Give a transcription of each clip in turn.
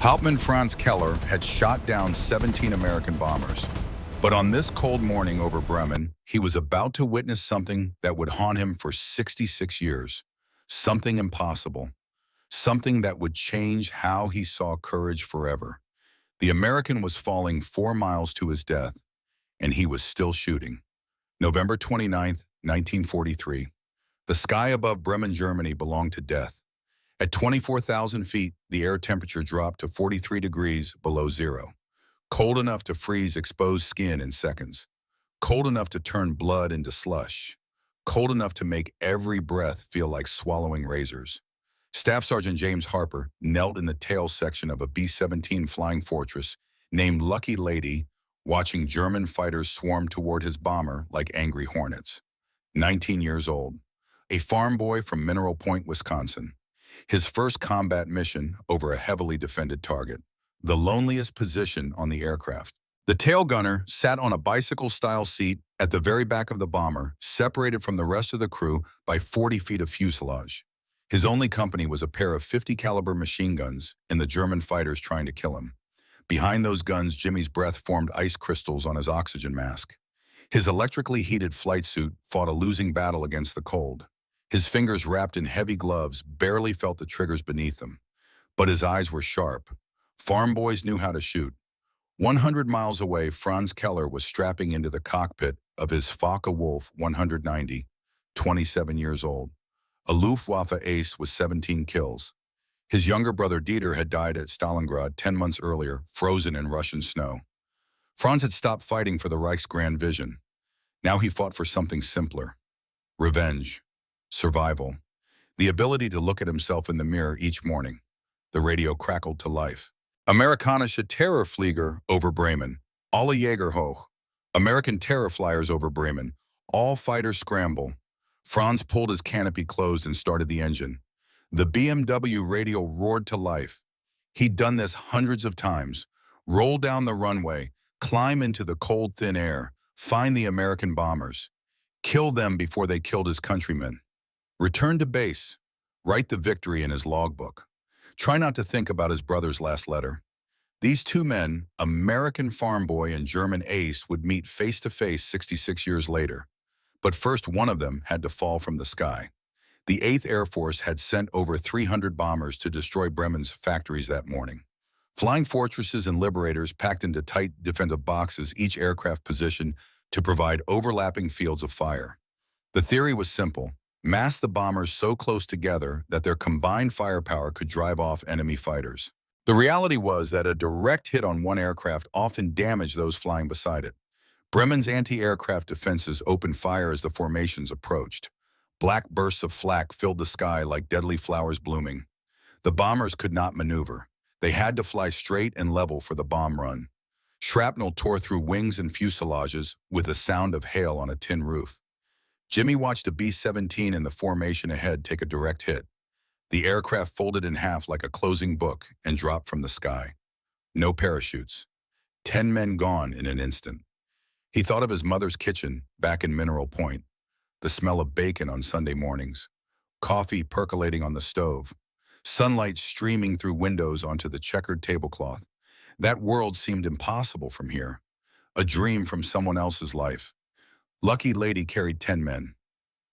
Hauptmann Franz Keller had shot down 17 American bombers. But on this cold morning over Bremen, he was about to witness something that would haunt him for 66 years. Something impossible. Something that would change how he saw courage forever. The American was falling 4 miles to his death, and he was still shooting. November 29th, 1943. The sky above Bremen, Germany belonged to death. At 24,000 feet, the air temperature dropped to 43 degrees below zero. Cold enough to freeze exposed skin in seconds. Cold enough to turn blood into slush. Cold enough to make every breath feel like swallowing razors. Staff Sergeant James Harper knelt in the tail section of a B-17 Flying Fortress named Lucky Lady, watching German fighters swarm toward his bomber like angry hornets. 19 years old. A farm boy from Mineral Point, Wisconsin. His first combat mission over a heavily defended target. The loneliest position on the aircraft. The tail gunner sat on a bicycle-style seat at the very back of the bomber, separated from the rest of the crew by 40 feet of fuselage. His only company was a pair of .50 caliber machine guns and the German fighters trying to kill him. Behind those guns, Jimmy's breath formed ice crystals on his oxygen mask. His electrically heated flight suit fought a losing battle against the cold. His fingers wrapped in heavy gloves barely felt the triggers beneath them. But his eyes were sharp. Farm boys knew how to shoot. 100 miles away, Franz Keller was strapping into the cockpit of his Focke-Wulf 190, 27 years old. A Luftwaffe ace with 17 kills. His younger brother Dieter had died at Stalingrad 10 months earlier, frozen in Russian snow. Franz had stopped fighting for the Reich's grand vision. Now he fought for something simpler. Revenge. Survival. The ability to look at himself in the mirror each morning. The radio crackled to life. Amerikanische Terrorflieger over Bremen. Alle Jäger hoch. American terror flyers over Bremen. All fighters scramble. Franz pulled his canopy closed and started the engine. The BMW radio roared to life. He'd done this hundreds of times. Roll down the runway, climb into the cold, thin air, find the American bombers. Kill them before they killed his countrymen. Return to base. Write the victory in his logbook. Try not to think about his brother's last letter. These two men, American farm boy and German ace, would meet face to face 66 years later. But first, one of them had to fall from the sky. The 8th Air Force had sent over 300 bombers to destroy Bremen's factories that morning. Flying fortresses and liberators packed into tight defensive boxes, each aircraft positioned to provide overlapping fields of fire. The theory was simple. Mass the bombers so close together that their combined firepower could drive off enemy fighters. The reality was that a direct hit on one aircraft often damaged those flying beside it. Bremen's anti-aircraft defenses opened fire as the formations approached. Black bursts of flak filled the sky like deadly flowers blooming. The bombers could not maneuver. They had to fly straight and level for the bomb run. Shrapnel tore through wings and fuselages with the sound of hail on a tin roof. Jimmy watched a B-17 in the formation ahead take a direct hit. The aircraft folded in half like a closing book and dropped from the sky. No parachutes. 10 men gone in an instant. He thought of his mother's kitchen back in Mineral Point, the smell of bacon on Sunday mornings, coffee percolating on the stove, sunlight streaming through windows onto the checkered tablecloth. That world seemed impossible from here, a dream from someone else's life. Lucky Lady carried 10 men.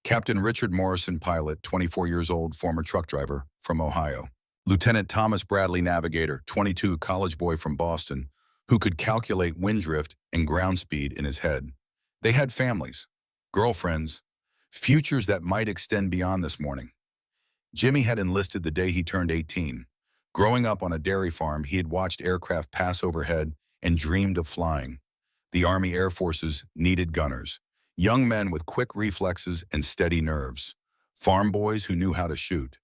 Captain Richard Morrison, pilot, 24 years old, former truck driver from Ohio. Lieutenant Thomas Bradley, navigator, 22, college boy from Boston, who could calculate wind drift and ground speed in his head. They had families, girlfriends, futures that might extend beyond this morning. Jimmy had enlisted the day he turned 18. Growing up on a dairy farm, he had watched aircraft pass overhead and dreamed of flying. The Army Air Forces needed gunners. Young men with quick reflexes and steady nerves. Farm boys who knew how to shoot.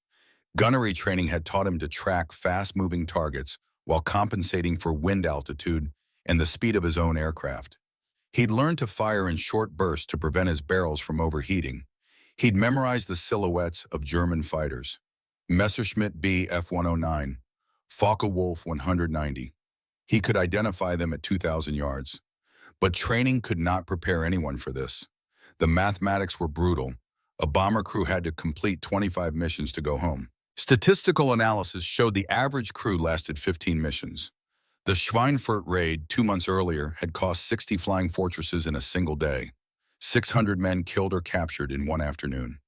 Gunnery training had taught him to track fast-moving targets while compensating for wind altitude and the speed of his own aircraft. He'd learned to fire in short bursts to prevent his barrels from overheating. He'd memorized the silhouettes of German fighters. Messerschmitt B F-109, Focke-Wulf 190. He could identify them at 2,000 yards. But training could not prepare anyone for this. The mathematics were brutal. A bomber crew had to complete 25 missions to go home. Statistical analysis showed the average crew lasted 15 missions. The Schweinfurt raid 2 months earlier had cost 60 flying fortresses in a single day. 600 men killed or captured in one afternoon.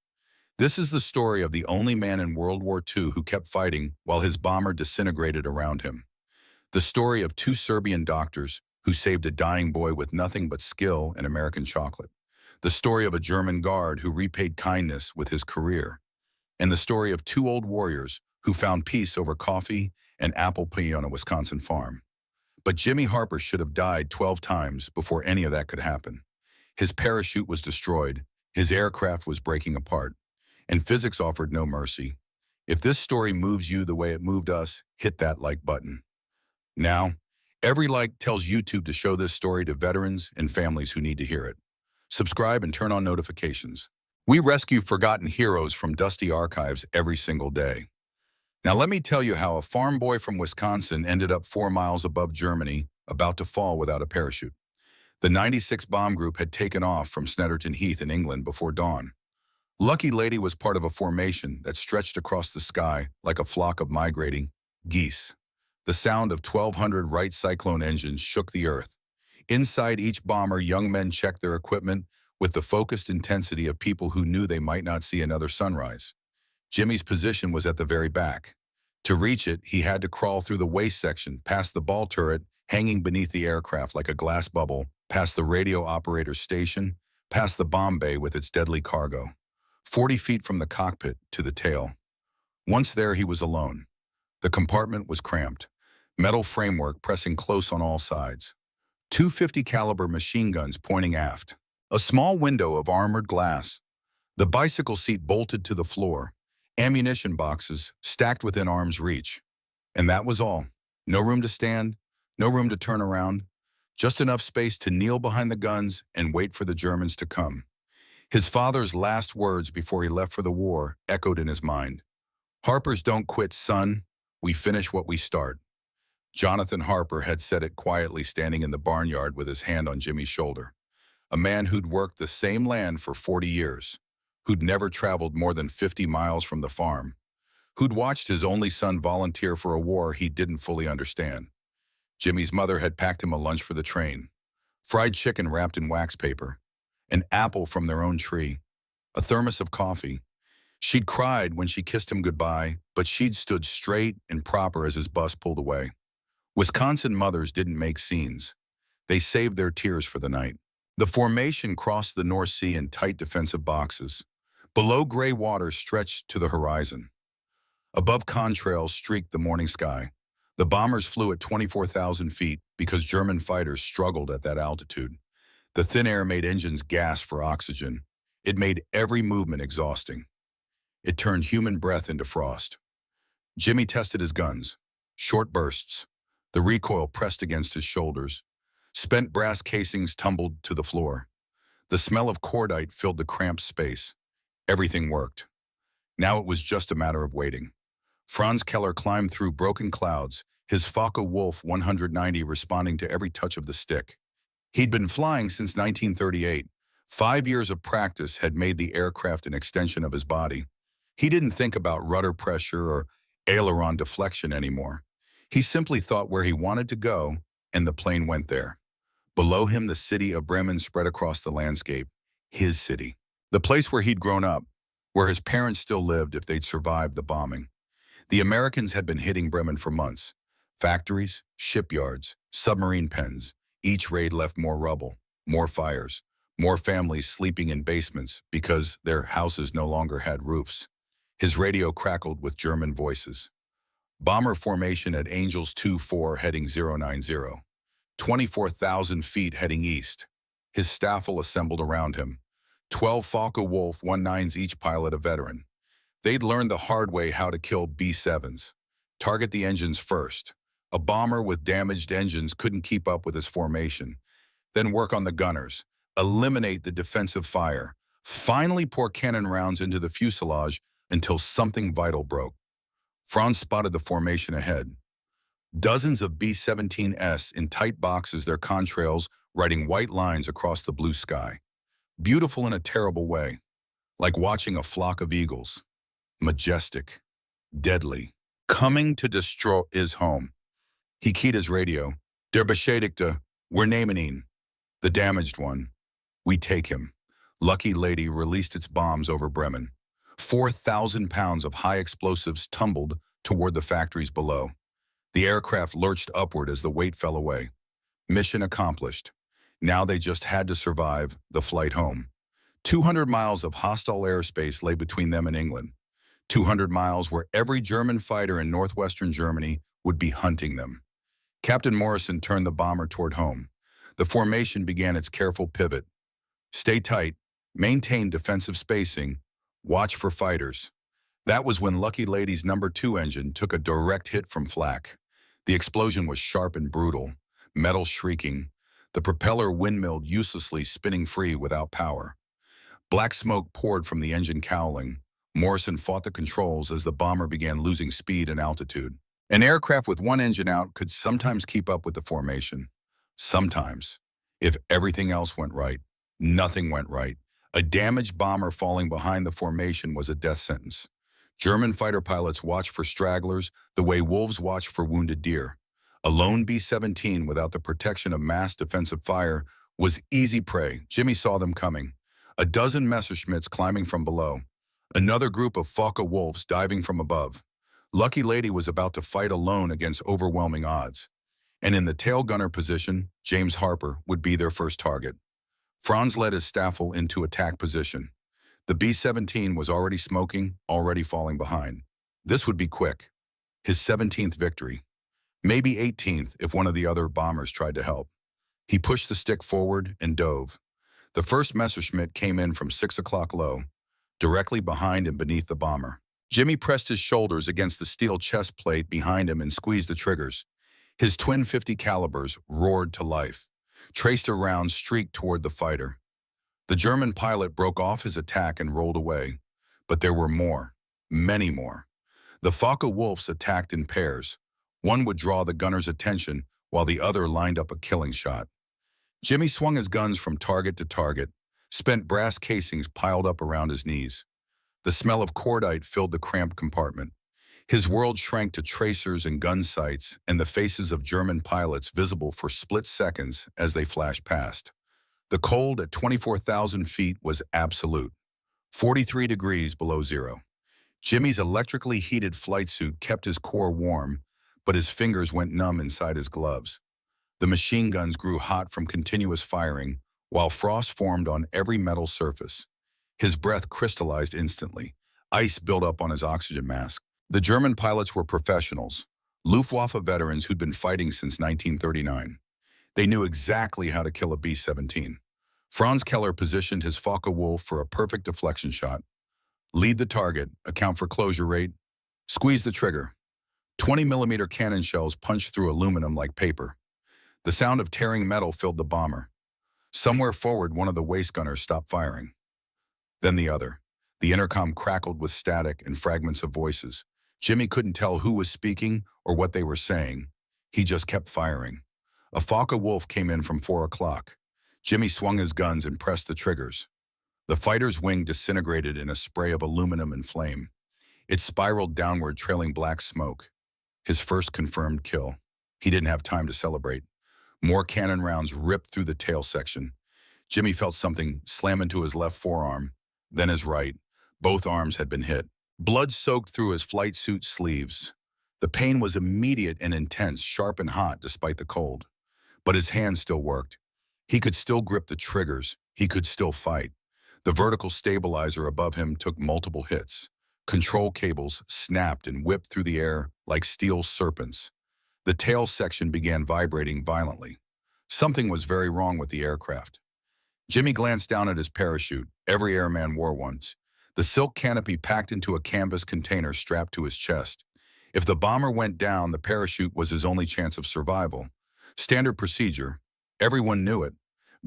This is the story of the only man in World War II who kept fighting while his bomber disintegrated around him. The story of two Serbian doctors who saved a dying boy with nothing but skill and American chocolate. The story of a German guard who repaid kindness with his career. And the story of two old warriors who found peace over coffee and apple pie on a Wisconsin farm. But Jimmy Harper should have died 12 times before any of that could happen. His parachute was destroyed, his aircraft was breaking apart, and physics offered no mercy. If this story moves you the way it moved us, hit that like button. Now, every like tells YouTube to show this story to veterans and families who need to hear it. Subscribe and turn on notifications. We rescue forgotten heroes from dusty archives every single day. Now let me tell you how a farm boy from Wisconsin ended up 4 miles above Germany, about to fall without a parachute. The 96 bomb group had taken off from Snetterton Heath in England before dawn. Lucky Lady was part of a formation that stretched across the sky like a flock of migrating geese. The sound of 1,200 Wright Cyclone engines shook the earth. Inside each bomber, young men checked their equipment with the focused intensity of people who knew they might not see another sunrise. Jimmy's position was at the very back. To reach it, he had to crawl through the waist section, past the ball turret, hanging beneath the aircraft like a glass bubble, past the radio operator's station, past the bomb bay with its deadly cargo. 40 feet from the cockpit to the tail. Once there, he was alone. The compartment was cramped, metal framework pressing close on all sides. 250 caliber machine guns pointing aft. A small window of armored glass. The bicycle seat bolted to the floor. Ammunition boxes stacked within arm's reach. And that was all. No room to stand, no room to turn around, just enough space to kneel behind the guns and wait for the Germans to come. His father's last words before he left for the war echoed in his mind. "Harpers don't quit, son. We finish what we start." Jonathan Harper had said it quietly, standing in the barnyard with his hand on Jimmy's shoulder. A man who'd worked the same land for 40 years, who'd never traveled more than 50 miles from the farm, who'd watched his only son volunteer for a war he didn't fully understand. Jimmy's mother had packed him a lunch for the train. Fried chicken wrapped in wax paper, an apple from their own tree, a thermos of coffee. She'd cried when she kissed him goodbye, but she'd stood straight and proper as his bus pulled away. Wisconsin mothers didn't make scenes. They saved their tears for the night. The formation crossed the North Sea in tight defensive boxes. Below, gray water stretched to the horizon. Above, contrails streaked the morning sky. The bombers flew at 24,000 feet because German fighters struggled at that altitude. The thin air made engines gasp for oxygen. It made every movement exhausting. It turned human breath into frost. Jimmy tested his guns. Short bursts. The recoil pressed against his shoulders. Spent brass casings tumbled to the floor. The smell of cordite filled the cramped space. Everything worked. Now it was just a matter of waiting. Franz Keller climbed through broken clouds, his Focke-Wulf 190 responding to every touch of the stick. He'd been flying since 1938. 5 years of practice had made the aircraft an extension of his body. He didn't think about rudder pressure or aileron deflection anymore. He simply thought where he wanted to go, and the plane went there. Below him, the city of Bremen spread across the landscape. His city. The place where he'd grown up, where his parents still lived if they'd survived the bombing. The Americans had been hitting Bremen for months. Factories, shipyards, submarine pens. Each raid left more rubble, more fires, more families sleeping in basements because their houses no longer had roofs. His radio crackled with German voices. Bomber formation at Angels 2-4 heading 090. 24,000 feet heading east. His staffel assembled around him. 12 Focke-Wulf 19s, each pilot a veteran. They'd learned the hard way how to kill B-7s. Target the engines first. A bomber with damaged engines couldn't keep up with his formation. Then work on the gunners. Eliminate the defensive fire. Finally pour cannon rounds into the fuselage until something vital broke. Franz spotted the formation ahead. Dozens of B-17s in tight boxes, their contrails writing white lines across the blue sky. Beautiful in a terrible way, like watching a flock of eagles. Majestic. deadly, coming to destroy his home. He keyed his radio. Der Beschädigte, we're naming ihn. The damaged one. We take him. Lucky Lady released its bombs over Bremen. 4,000 pounds of high explosives tumbled toward the factories below. The aircraft lurched upward as the weight fell away. Mission accomplished. Now they just had to survive the flight home. 200 miles of hostile airspace lay between them and England. 200 miles where every German fighter in northwestern Germany would be hunting them. Captain Morrison turned the bomber toward home. The formation began its careful pivot. Stay tight, maintain defensive spacing, watch for fighters. That was when Lucky Lady's #2 engine took a direct hit from flak. The explosion was sharp and brutal, metal shrieking, the propeller windmilled uselessly, spinning free without power. Black smoke poured from the engine cowling. Morrison fought the controls as the bomber began losing speed and altitude. An aircraft with one engine out could sometimes keep up with the formation. Sometimes. If everything else went right, nothing went right. A damaged bomber falling behind the formation was a death sentence. German fighter pilots watched for stragglers the way wolves watch for wounded deer. A lone B-17 without the protection of mass defensive fire was easy prey. Jimmy saw them coming. A dozen Messerschmitts climbing from below. Another group of Focke-Wulfs diving from above. Lucky Lady was about to fight alone against overwhelming odds. And in the tail gunner position, James Harper would be their first target. Franz led his Staffel into attack position. The B-17 was already smoking, already falling behind. This would be quick. His 17th victory. Maybe 18th if one of the other bombers tried to help. He pushed the stick forward and dove. The first Messerschmitt came in from 6 o'clock low, directly behind and beneath the bomber. Jimmy pressed his shoulders against the steel chest plate behind him and squeezed the triggers. His twin .50 calibers roared to life. Traced a round streaked toward the fighter. The German pilot broke off his attack and rolled away. But there were more, many more. The Focke-Wulfs attacked in pairs. One would draw the gunner's attention while the other lined up a killing shot. Jimmy swung his guns from target to target, spent brass casings piled up around his knees. The smell of cordite filled the cramped compartment. His world shrank to tracers and gun sights and the faces of German pilots visible for split seconds as they flashed past. The cold at 24,000 feet was absolute, 43 degrees below zero. Jimmy's electrically heated flight suit kept his core warm, but his fingers went numb inside his gloves. The machine guns grew hot from continuous firing, while frost formed on every metal surface. His breath crystallized instantly. Ice built up on his oxygen mask. The German pilots were professionals, Luftwaffe veterans who'd been fighting since 1939. They knew exactly how to kill a B-17. Franz Keller positioned his Focke-Wulf for a perfect deflection shot. Lead the target, account for closure rate, squeeze the trigger. 20-millimeter cannon shells punched through aluminum like paper. The sound of tearing metal filled the bomber. Somewhere forward, one of the waist gunners stopped firing. Then the other. The intercom crackled with static and fragments of voices. Jimmy couldn't tell who was speaking or what they were saying. He just kept firing. A Focke-Wulf came in from 4 o'clock. Jimmy swung his guns and pressed the triggers. The fighter's wing disintegrated in a spray of aluminum and flame. It spiraled downward, trailing black smoke. His first confirmed kill. He didn't have time to celebrate. More cannon rounds ripped through the tail section. Jimmy felt something slam into his left forearm, then his right. Both arms had been hit. Blood soaked through his flight suit sleeves. The pain was immediate and intense, sharp and hot despite the cold. But his hands still worked. He could still grip the triggers. He could still fight. The vertical stabilizer above him took multiple hits. Control cables snapped and whipped through the air like steel serpents. The tail section began vibrating violently. Something was very wrong with the aircraft. Jimmy glanced down at his parachute. Every airman wore one. The silk canopy packed into a canvas container strapped to his chest. If the bomber went down, the parachute was his only chance of survival. Standard procedure. Everyone knew it.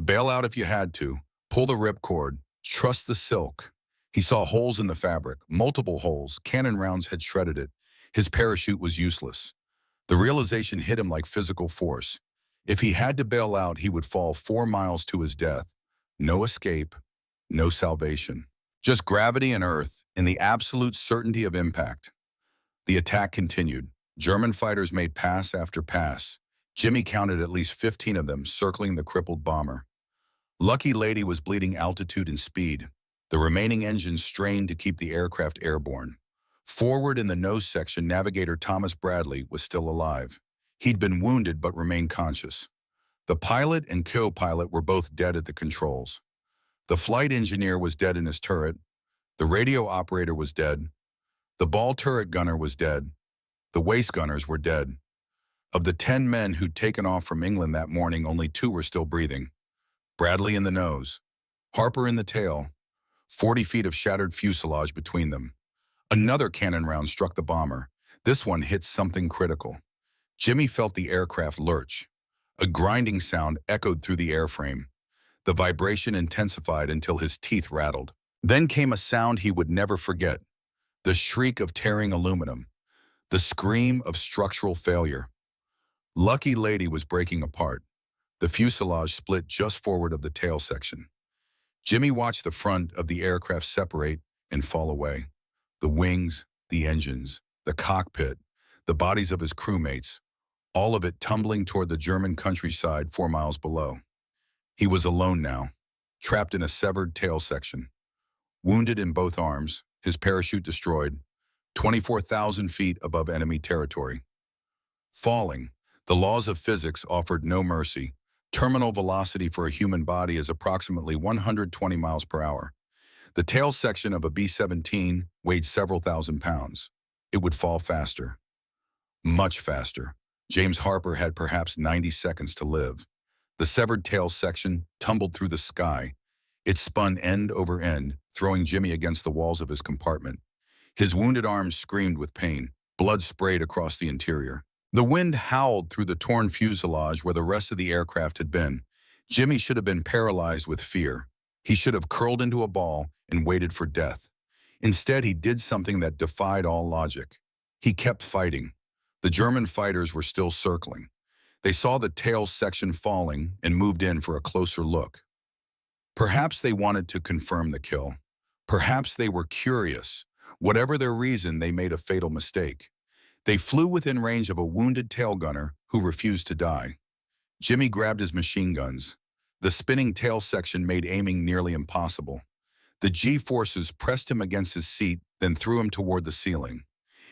Bail out if you had to. Pull the ripcord. Trust the silk. He saw holes in the fabric, multiple holes. Cannon rounds had shredded it. His parachute was useless. The realization hit him like physical force. If he had to bail out, he would fall 4 miles to his death. No escape, no salvation. Just gravity and earth in the absolute certainty of impact. The attack continued. German fighters made pass after pass. Jimmy counted at least 15 of them circling the crippled bomber. Lucky Lady was bleeding altitude and speed. The remaining engines strained to keep the aircraft airborne. Forward in the nose section, navigator Thomas Bradley was still alive. He'd been wounded but remained conscious. The pilot and co-pilot were both dead at the controls. The flight engineer was dead in his turret. The radio operator was dead. The ball turret gunner was dead. The waist gunners were dead. Of the 10 men who'd taken off from England that morning, only 2 were still breathing. Bradley in the nose, Harper in the tail, 40 feet of shattered fuselage between them. Another cannon round struck the bomber. This one hit something critical. Jimmy felt the aircraft lurch. A grinding sound echoed through the airframe. The vibration intensified until his teeth rattled. Then came a sound he would never forget. The shriek of tearing aluminum. The scream of structural failure. Lucky Lady was breaking apart. The fuselage split just forward of the tail section. Jimmy watched the front of the aircraft separate and fall away. The wings, the engines, the cockpit, the bodies of his crewmates, all of it tumbling toward the German countryside 4 miles below. He was alone now, trapped in a severed tail section. Wounded in both arms, his parachute destroyed, 24,000 feet above enemy territory. Falling, the laws of physics offered no mercy. Terminal velocity for a human body is approximately 120 miles per hour. The tail section of a B-17 weighed several thousand pounds. It would fall faster. Much faster. James Harper had perhaps 90 seconds to live. The severed tail section tumbled through the sky. It spun end over end, throwing Jimmy against the walls of his compartment. His wounded arms screamed with pain. Blood sprayed across the interior. The wind howled through the torn fuselage where the rest of the aircraft had been. Jimmy should have been paralyzed with fear. He should have curled into a ball and waited for death. Instead, he did something that defied all logic. He kept fighting. The German fighters were still circling. They saw the tail section falling and moved in for a closer look. Perhaps they wanted to confirm the kill. Perhaps they were curious. Whatever their reason, they made a fatal mistake. They flew within range of a wounded tail gunner who refused to die. Jimmy grabbed his machine guns. The spinning tail section made aiming nearly impossible. The G-forces pressed him against his seat, then threw him toward the ceiling.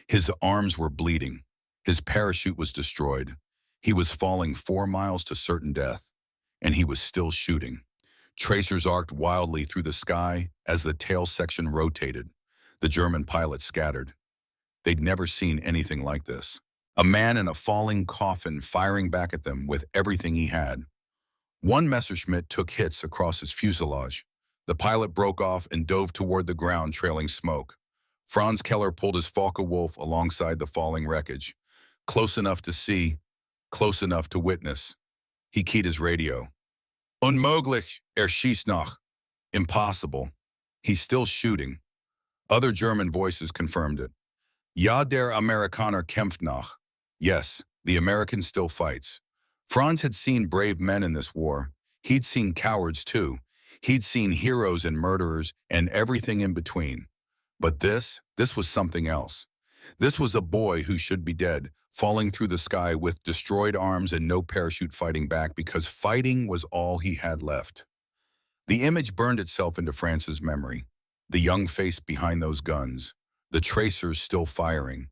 His arms were bleeding. His parachute was destroyed. He was falling 4 miles to certain death, and he was still shooting. Tracers arced wildly through the sky as the tail section rotated. The German pilots scattered. They'd never seen anything like this. A man in a falling coffin firing back at them with everything he had. One Messerschmitt took hits across his fuselage. The pilot broke off and dove toward the ground, trailing smoke. Franz Keller pulled his Focke-Wulf alongside the falling wreckage. Close enough to see, close enough to witness. He keyed his radio. Unmöglich, schießt noch. Impossible. He's still shooting. Other German voices confirmed it. Ja, der Amerikaner kämpft noch. Yes, the American still fights. Franz had seen brave men in this war. He'd seen cowards too. He'd seen heroes and murderers and everything in between. But this was something else. This was a boy who should be dead, falling through the sky with destroyed arms and no parachute fighting back because fighting was all he had left. The image burned itself into Franz's memory. The young face behind those guns. The tracers still firing.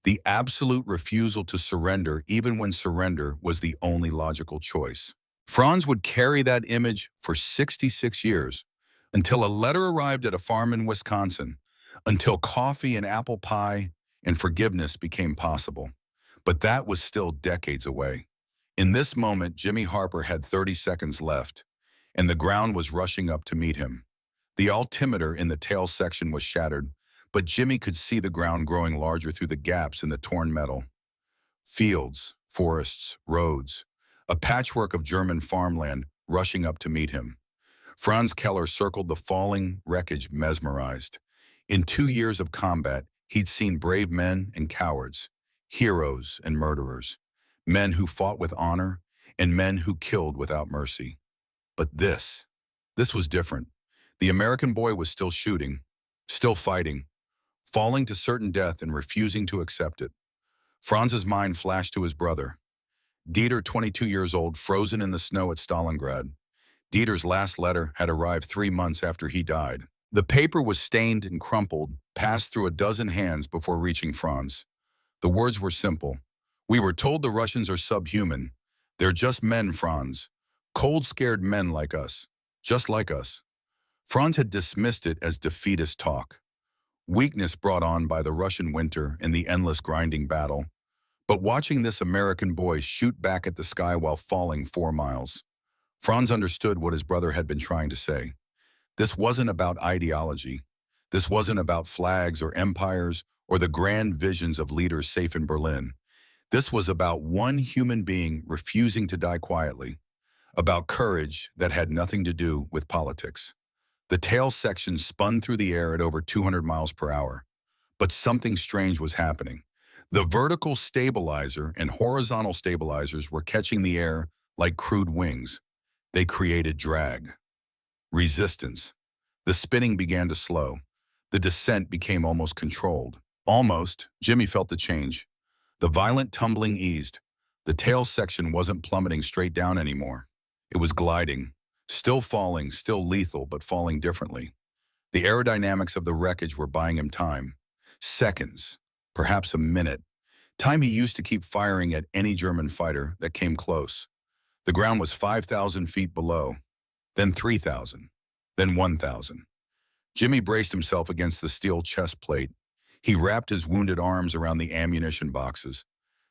The absolute refusal to surrender even when surrender was the only logical choice. Franz would carry that image for 66 years, until a letter arrived at a farm in Wisconsin, until coffee and apple pie and forgiveness became possible. But that was still decades away. In this moment, Jimmy Harper had 30 seconds left, and the ground was rushing up to meet him. The altimeter in the tail section was shattered, but Jimmy could see the ground growing larger through the gaps in the torn metal. Fields, forests, roads, a patchwork of German farmland rushing up to meet him. Franz Keller circled the falling wreckage mesmerized. In 2 years of combat, he'd seen brave men and cowards, heroes and murderers, men who fought with honor and men who killed without mercy. But this was different. The American boy was still shooting, still fighting. falling to certain death and refusing to accept it. Franz's mind flashed to his brother, Dieter, 22 years old, frozen in the snow at Stalingrad. Dieter's last letter had arrived 3 months after he died. The paper was stained and crumpled, passed through a dozen hands before reaching Franz. The words were simple. "We were told the Russians are subhuman. They're just men, Franz. Cold, scared men like us. Just like us." Franz had dismissed it as defeatist talk. Weakness brought on by the Russian winter and the endless grinding battle. But watching this American boy shoot back at the sky while falling 4 miles, Franz understood what his brother had been trying to say. This wasn't about ideology. This wasn't about flags or empires or the grand visions of leaders safe in Berlin. This was about one human being refusing to die quietly, about courage that had nothing to do with politics. The tail section spun through the air at over 200 miles per hour. But something strange was happening. The vertical stabilizer and horizontal stabilizers were catching the air like crude wings. They created drag, resistance. The spinning began to slow. The descent became almost controlled. Almost, Jimmy felt the change. The violent tumbling eased. The tail section wasn't plummeting straight down anymore. It was gliding, still falling, still lethal, but falling differently. The aerodynamics of the wreckage were buying him time. Seconds, perhaps a minute. Time he used to keep firing at any German fighter that came close. The ground was 5,000 feet below, then 3,000, then 1,000. Jimmy braced himself against the steel chest plate. He wrapped his wounded arms around the ammunition boxes.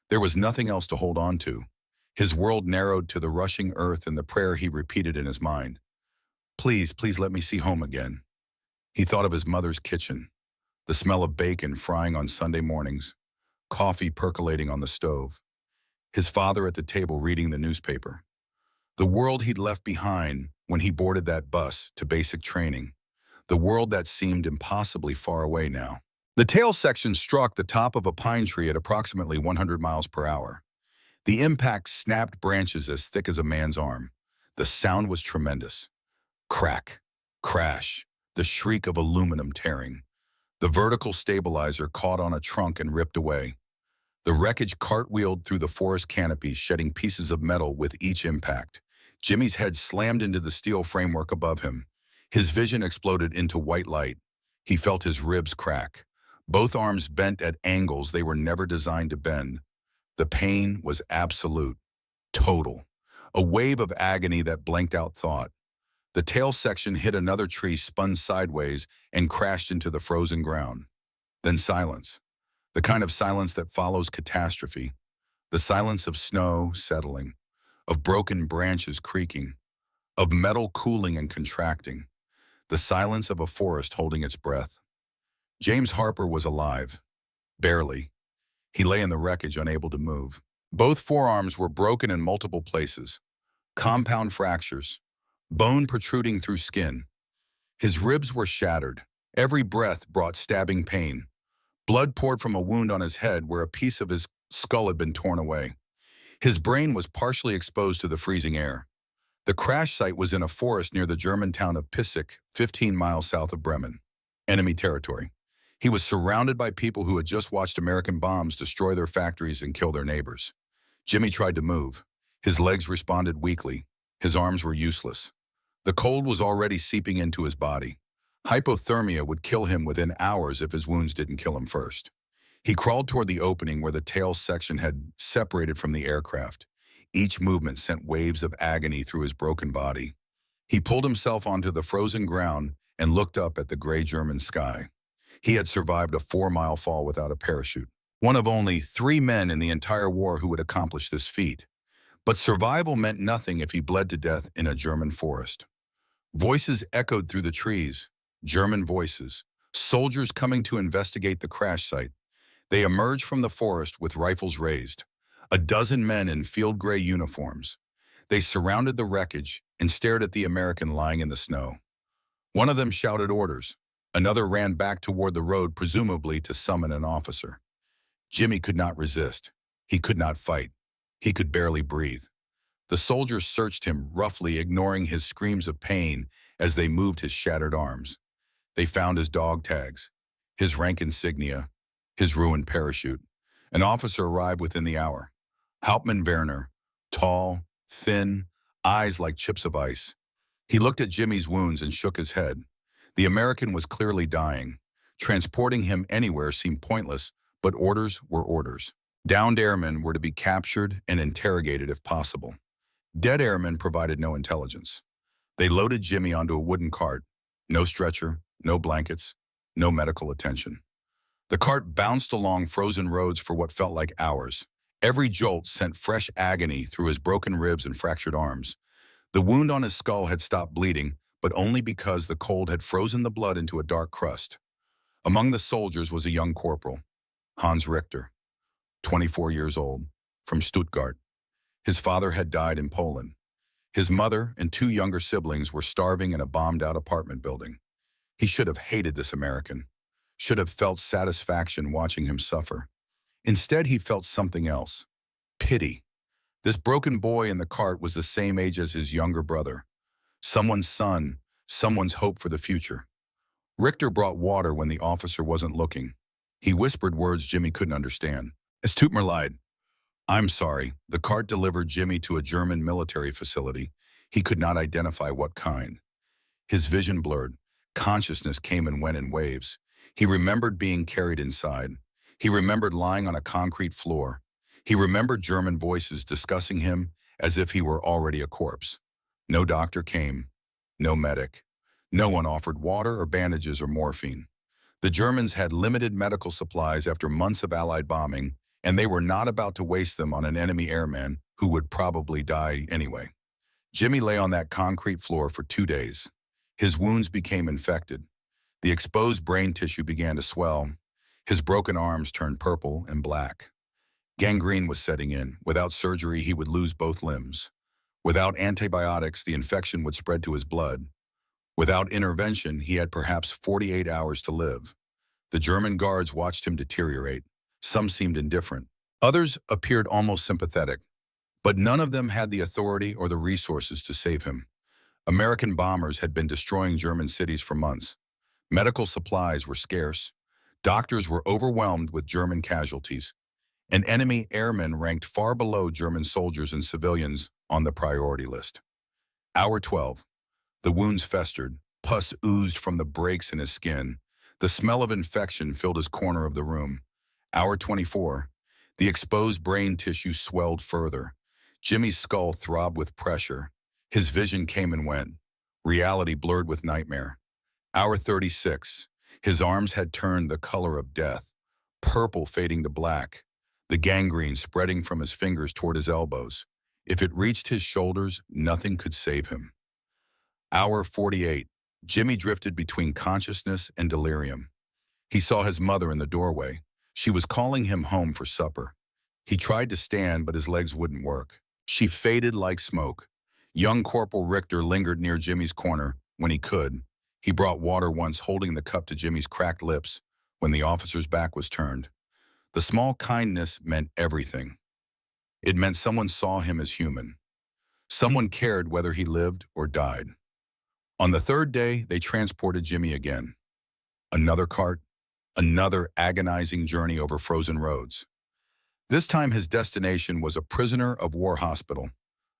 There was nothing else to hold on to. His world narrowed to the rushing earth and the prayer he repeated in his mind. "Please, please let me see home again." He thought of his mother's kitchen, the smell of bacon frying on Sunday mornings, coffee percolating on the stove, his father at the table reading the newspaper. The world he'd left behind when he boarded that bus to basic training, the world that seemed impossibly far away now. The tail section struck the top of a pine tree at approximately 100 miles per hour. The impact snapped branches as thick as a man's arm. The sound was tremendous. Crack, crash, the shriek of aluminum tearing. The vertical stabilizer caught on a trunk and ripped away. The wreckage cartwheeled through the forest canopy, shedding pieces of metal with each impact. Jimmy's head slammed into the steel framework above him. His vision exploded into white light. He felt his ribs crack. Both arms bent at angles they were never designed to bend. The pain was absolute, total. A wave of agony that blanked out thought. The tail section hit another tree, spun sideways, and crashed into the frozen ground. Then silence. The kind of silence that follows catastrophe. The silence of snow settling, of broken branches creaking, of metal cooling and contracting. The silence of a forest holding its breath. James Harper was alive. Barely. He lay in the wreckage, unable to move. Both forearms were broken in multiple places. Compound fractures. Bone protruding through skin. His ribs were shattered. Every breath brought stabbing pain. Blood poured from a wound on his head where a piece of his skull had been torn away. His brain was partially exposed to the freezing air. The crash site was in a forest near the German town of Pissig, 15 miles south of Bremen. Enemy territory. He was surrounded by people who had just watched American bombs destroy their factories and kill their neighbors. Jimmy tried to move. His legs responded weakly. His arms were useless. The cold was already seeping into his body. Hypothermia would kill him within hours if his wounds didn't kill him first. He crawled toward the opening where the tail section had separated from the aircraft. Each movement sent waves of agony through his broken body. He pulled himself onto the frozen ground and looked up at the gray German sky. He had survived a 4-mile fall without a parachute. One of only 3 men in the entire war who would accomplish this feat. But survival meant nothing if he bled to death in a German forest. Voices echoed through the trees. German voices. Soldiers coming to investigate the crash site. They emerged from the forest with rifles raised. A dozen men in field gray uniforms. They surrounded the wreckage and stared at the American lying in the snow. One of them shouted orders. Another ran back toward the road, presumably to summon an officer. Jimmy could not resist. He could not fight. He could barely breathe. The soldiers searched him, roughly ignoring his screams of pain as they moved his shattered arms. They found his dog tags, his rank insignia, his ruined parachute. An officer arrived within the hour. Hauptmann Werner, tall, thin, eyes like chips of ice. He looked at Jimmy's wounds and shook his head. The American was clearly dying. Transporting him anywhere seemed pointless, but orders were orders. Downed airmen were to be captured and interrogated if possible. Dead airmen provided no intelligence. They loaded Jimmy onto a wooden cart. No stretcher, no blankets, no medical attention. The cart bounced along frozen roads for what felt like hours. Every jolt sent fresh agony through his broken ribs and fractured arms. The wound on his skull had stopped bleeding, but only because the cold had frozen the blood into a dark crust. Among the soldiers was a young corporal, Hans Richter, 24 years old, from Stuttgart. His father had died in Poland. His mother and two younger siblings were starving in a bombed-out apartment building. He should have hated this American, should have felt satisfaction watching him suffer. Instead, he felt something else, pity. This broken boy in the cart was the same age as his younger brother. Someone's son, someone's hope for the future. Richter brought water when the officer wasn't looking. He whispered words Jimmy couldn't understand. Es tut mir leid. I'm sorry. The cart delivered Jimmy to a German military facility. He could not identify what kind. His vision blurred. Consciousness came and went in waves. He remembered being carried inside. He remembered lying on a concrete floor. He remembered German voices discussing him as if he were already a corpse. No doctor came. No medic. No one offered water or bandages or morphine. The Germans had limited medical supplies after months of Allied bombing, and they were not about to waste them on an enemy airman who would probably die anyway. Jimmy lay on that concrete floor for 2 days. His wounds became infected. The exposed brain tissue began to swell. His broken arms turned purple and black. Gangrene was setting in. Without surgery, he would lose both limbs. Without antibiotics, the infection would spread to his blood. Without intervention, he had perhaps 48 hours to live. The German guards watched him deteriorate. Some seemed indifferent. Others appeared almost sympathetic. But none of them had the authority or the resources to save him. American bombers had been destroying German cities for months. Medical supplies were scarce. Doctors were overwhelmed with German casualties. And enemy airmen ranked far below German soldiers and civilians on the priority list. Hour 12. The wounds festered. Pus oozed from the breaks in his skin. The smell of infection filled his corner of the room. Hour 24. The exposed brain tissue swelled further. Jimmy's skull throbbed with pressure. His vision came and went. Reality blurred with nightmare. Hour 36. His arms had turned the color of death, purple fading to black, the gangrene spreading from his fingers toward his elbows. If it reached his shoulders, nothing could save him. Hour 48. Jimmy drifted between consciousness and delirium. He saw his mother in the doorway. She was calling him home for supper. He tried to stand, but his legs wouldn't work. She faded like smoke. Young Corporal Richter lingered near Jimmy's corner when he could. He brought water once, holding the cup to Jimmy's cracked lips when the officer's back was turned. The small kindness meant everything. It meant someone saw him as human. Someone cared whether he lived or died. On the third day, they transported Jimmy again. Another cart, another agonizing journey over frozen roads. This time his destination was a prisoner of war hospital,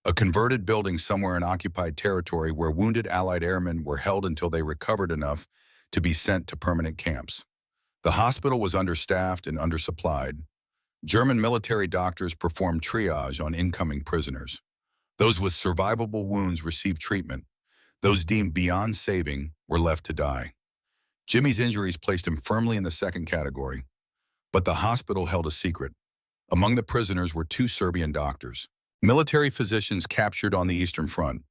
a converted building somewhere in occupied territory where wounded Allied airmen were held until they recovered enough to be sent to permanent camps. The hospital was understaffed and undersupplied. German military doctors performed triage on incoming prisoners. Those with survivable wounds received treatment. Those deemed beyond saving were left to die. Jimmy's injuries placed him firmly in the second category, but the hospital held a secret. Among the prisoners were 2 Serbian doctors, military physicians captured on the Eastern Front.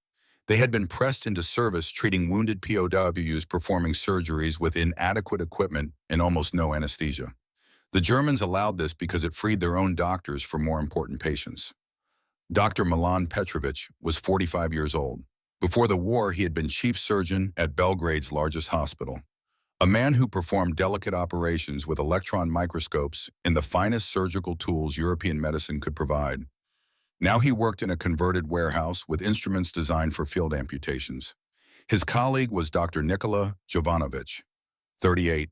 They had been pressed into service treating wounded POWs, performing surgeries with inadequate equipment and almost no anesthesia. The Germans allowed this because it freed their own doctors for more important patients. Dr. Milan Petrovic was 45 years old. Before the war, he had been chief surgeon at Belgrade's largest hospital. A man who performed delicate operations with electron microscopes and the finest surgical tools European medicine could provide. Now he worked in a converted warehouse with instruments designed for field amputations. His colleague was Dr. Nikola Jovanovic, 38,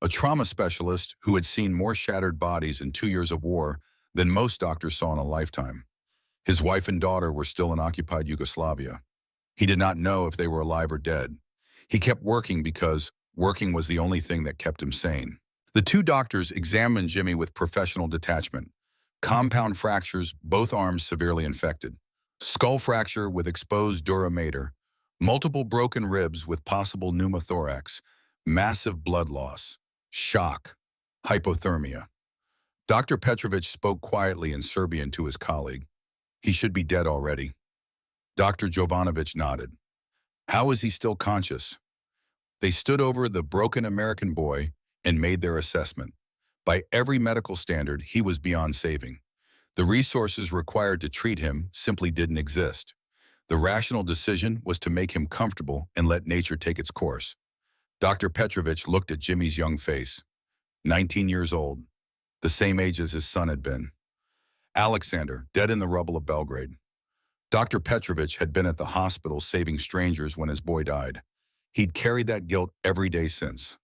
a trauma specialist who had seen more shattered bodies in 2 years of war than most doctors saw in a lifetime. His wife and daughter were still in occupied Yugoslavia. He did not know if they were alive or dead. He kept working because working was the only thing that kept him sane. The two doctors examined Jimmy with professional detachment. Compound fractures, both arms severely infected. Skull fracture with exposed dura mater. Multiple broken ribs with possible pneumothorax. Massive blood loss. Shock. Hypothermia. Dr. Petrovic spoke quietly in Serbian to his colleague. He should be dead already. Dr. Jovanovic nodded. How is he still conscious? They stood over the broken American boy and made their assessment. By every medical standard, he was beyond saving. The resources required to treat him simply didn't exist. The rational decision was to make him comfortable and let nature take its course. Dr. Petrovic looked at Jimmy's young face. 19 years old, the same age as his son had been. Alexander, dead in the rubble of Belgrade. Dr. Petrovic had been at the hospital saving strangers when his boy died. He'd carried that guilt every day since.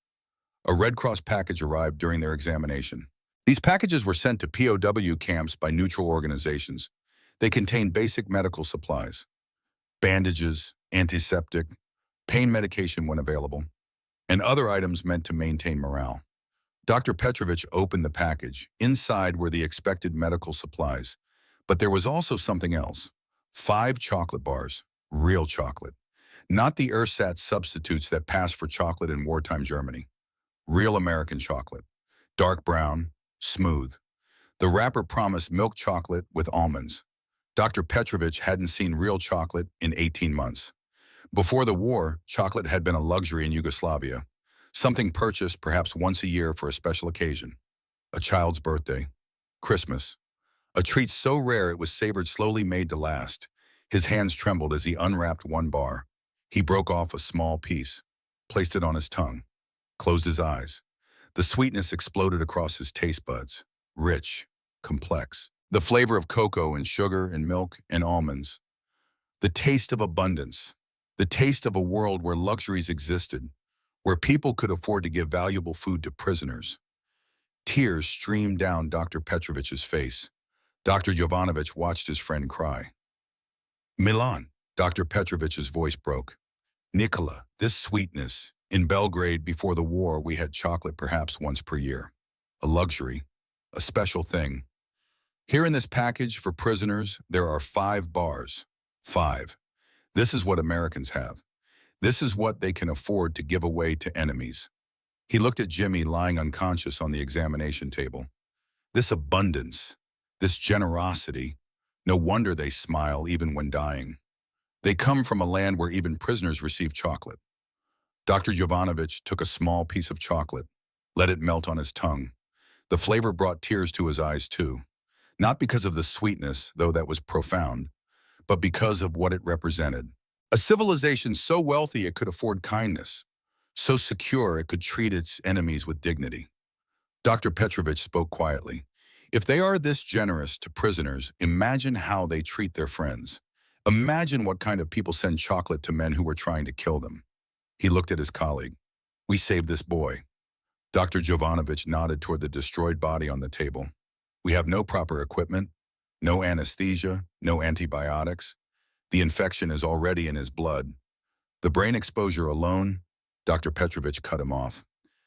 A Red Cross package arrived during their examination. These packages were sent to POW camps by neutral organizations. They contained basic medical supplies, bandages, antiseptic, pain medication when available, and other items meant to maintain morale. Dr. Petrovic opened the package. Inside were the expected medical supplies, but there was also something else. 5 chocolate bars, real chocolate. Not the ersatz substitutes that passed for chocolate in wartime Germany. Real American chocolate. Dark brown, smooth. The wrapper promised milk chocolate with almonds. Dr. Petrovic hadn't seen real chocolate in 18 months. Before the war, chocolate had been a luxury in Yugoslavia, something purchased perhaps once a year for a special occasion. A child's birthday, Christmas. A treat so rare it was savored slowly made to last. His hands trembled as he unwrapped one bar. He broke off a small piece, placed it on his tongue, closed his eyes. The sweetness exploded across his taste buds. Rich, complex. The flavor of cocoa and sugar and milk and almonds. The taste of abundance. The taste of a world where luxuries existed, where people could afford to give valuable food to prisoners. Tears streamed down Dr. Petrovic's face. Dr. Jovanovic watched his friend cry. Milan, Dr. Petrovic's voice broke. Nikola, this sweetness. In Belgrade, before the war, we had chocolate perhaps once per year. A luxury, a special thing. Here in this package for prisoners, there are 5 bars. 5. This is what Americans have. This is what they can afford to give away to enemies. He looked at Jimmy lying unconscious on the examination table. This abundance, this generosity, no wonder they smile even when dying. They come from a land where even prisoners receive chocolate. Dr. Jovanovic took a small piece of chocolate, let it melt on his tongue. The flavor brought tears to his eyes too. Not because of the sweetness, though that was profound, but because of what it represented. A civilization so wealthy it could afford kindness, so secure it could treat its enemies with dignity. Dr. Petrovic spoke quietly. If they are this generous to prisoners, imagine how they treat their friends. Imagine what kind of people send chocolate to men who were trying to kill them. He looked at his colleague. We saved this boy. Dr. Jovanovic nodded toward the destroyed body on the table. We have no proper equipment, no anesthesia, no antibiotics. The infection is already in his blood. The brain exposure alone, Dr. Petrovic cut him off.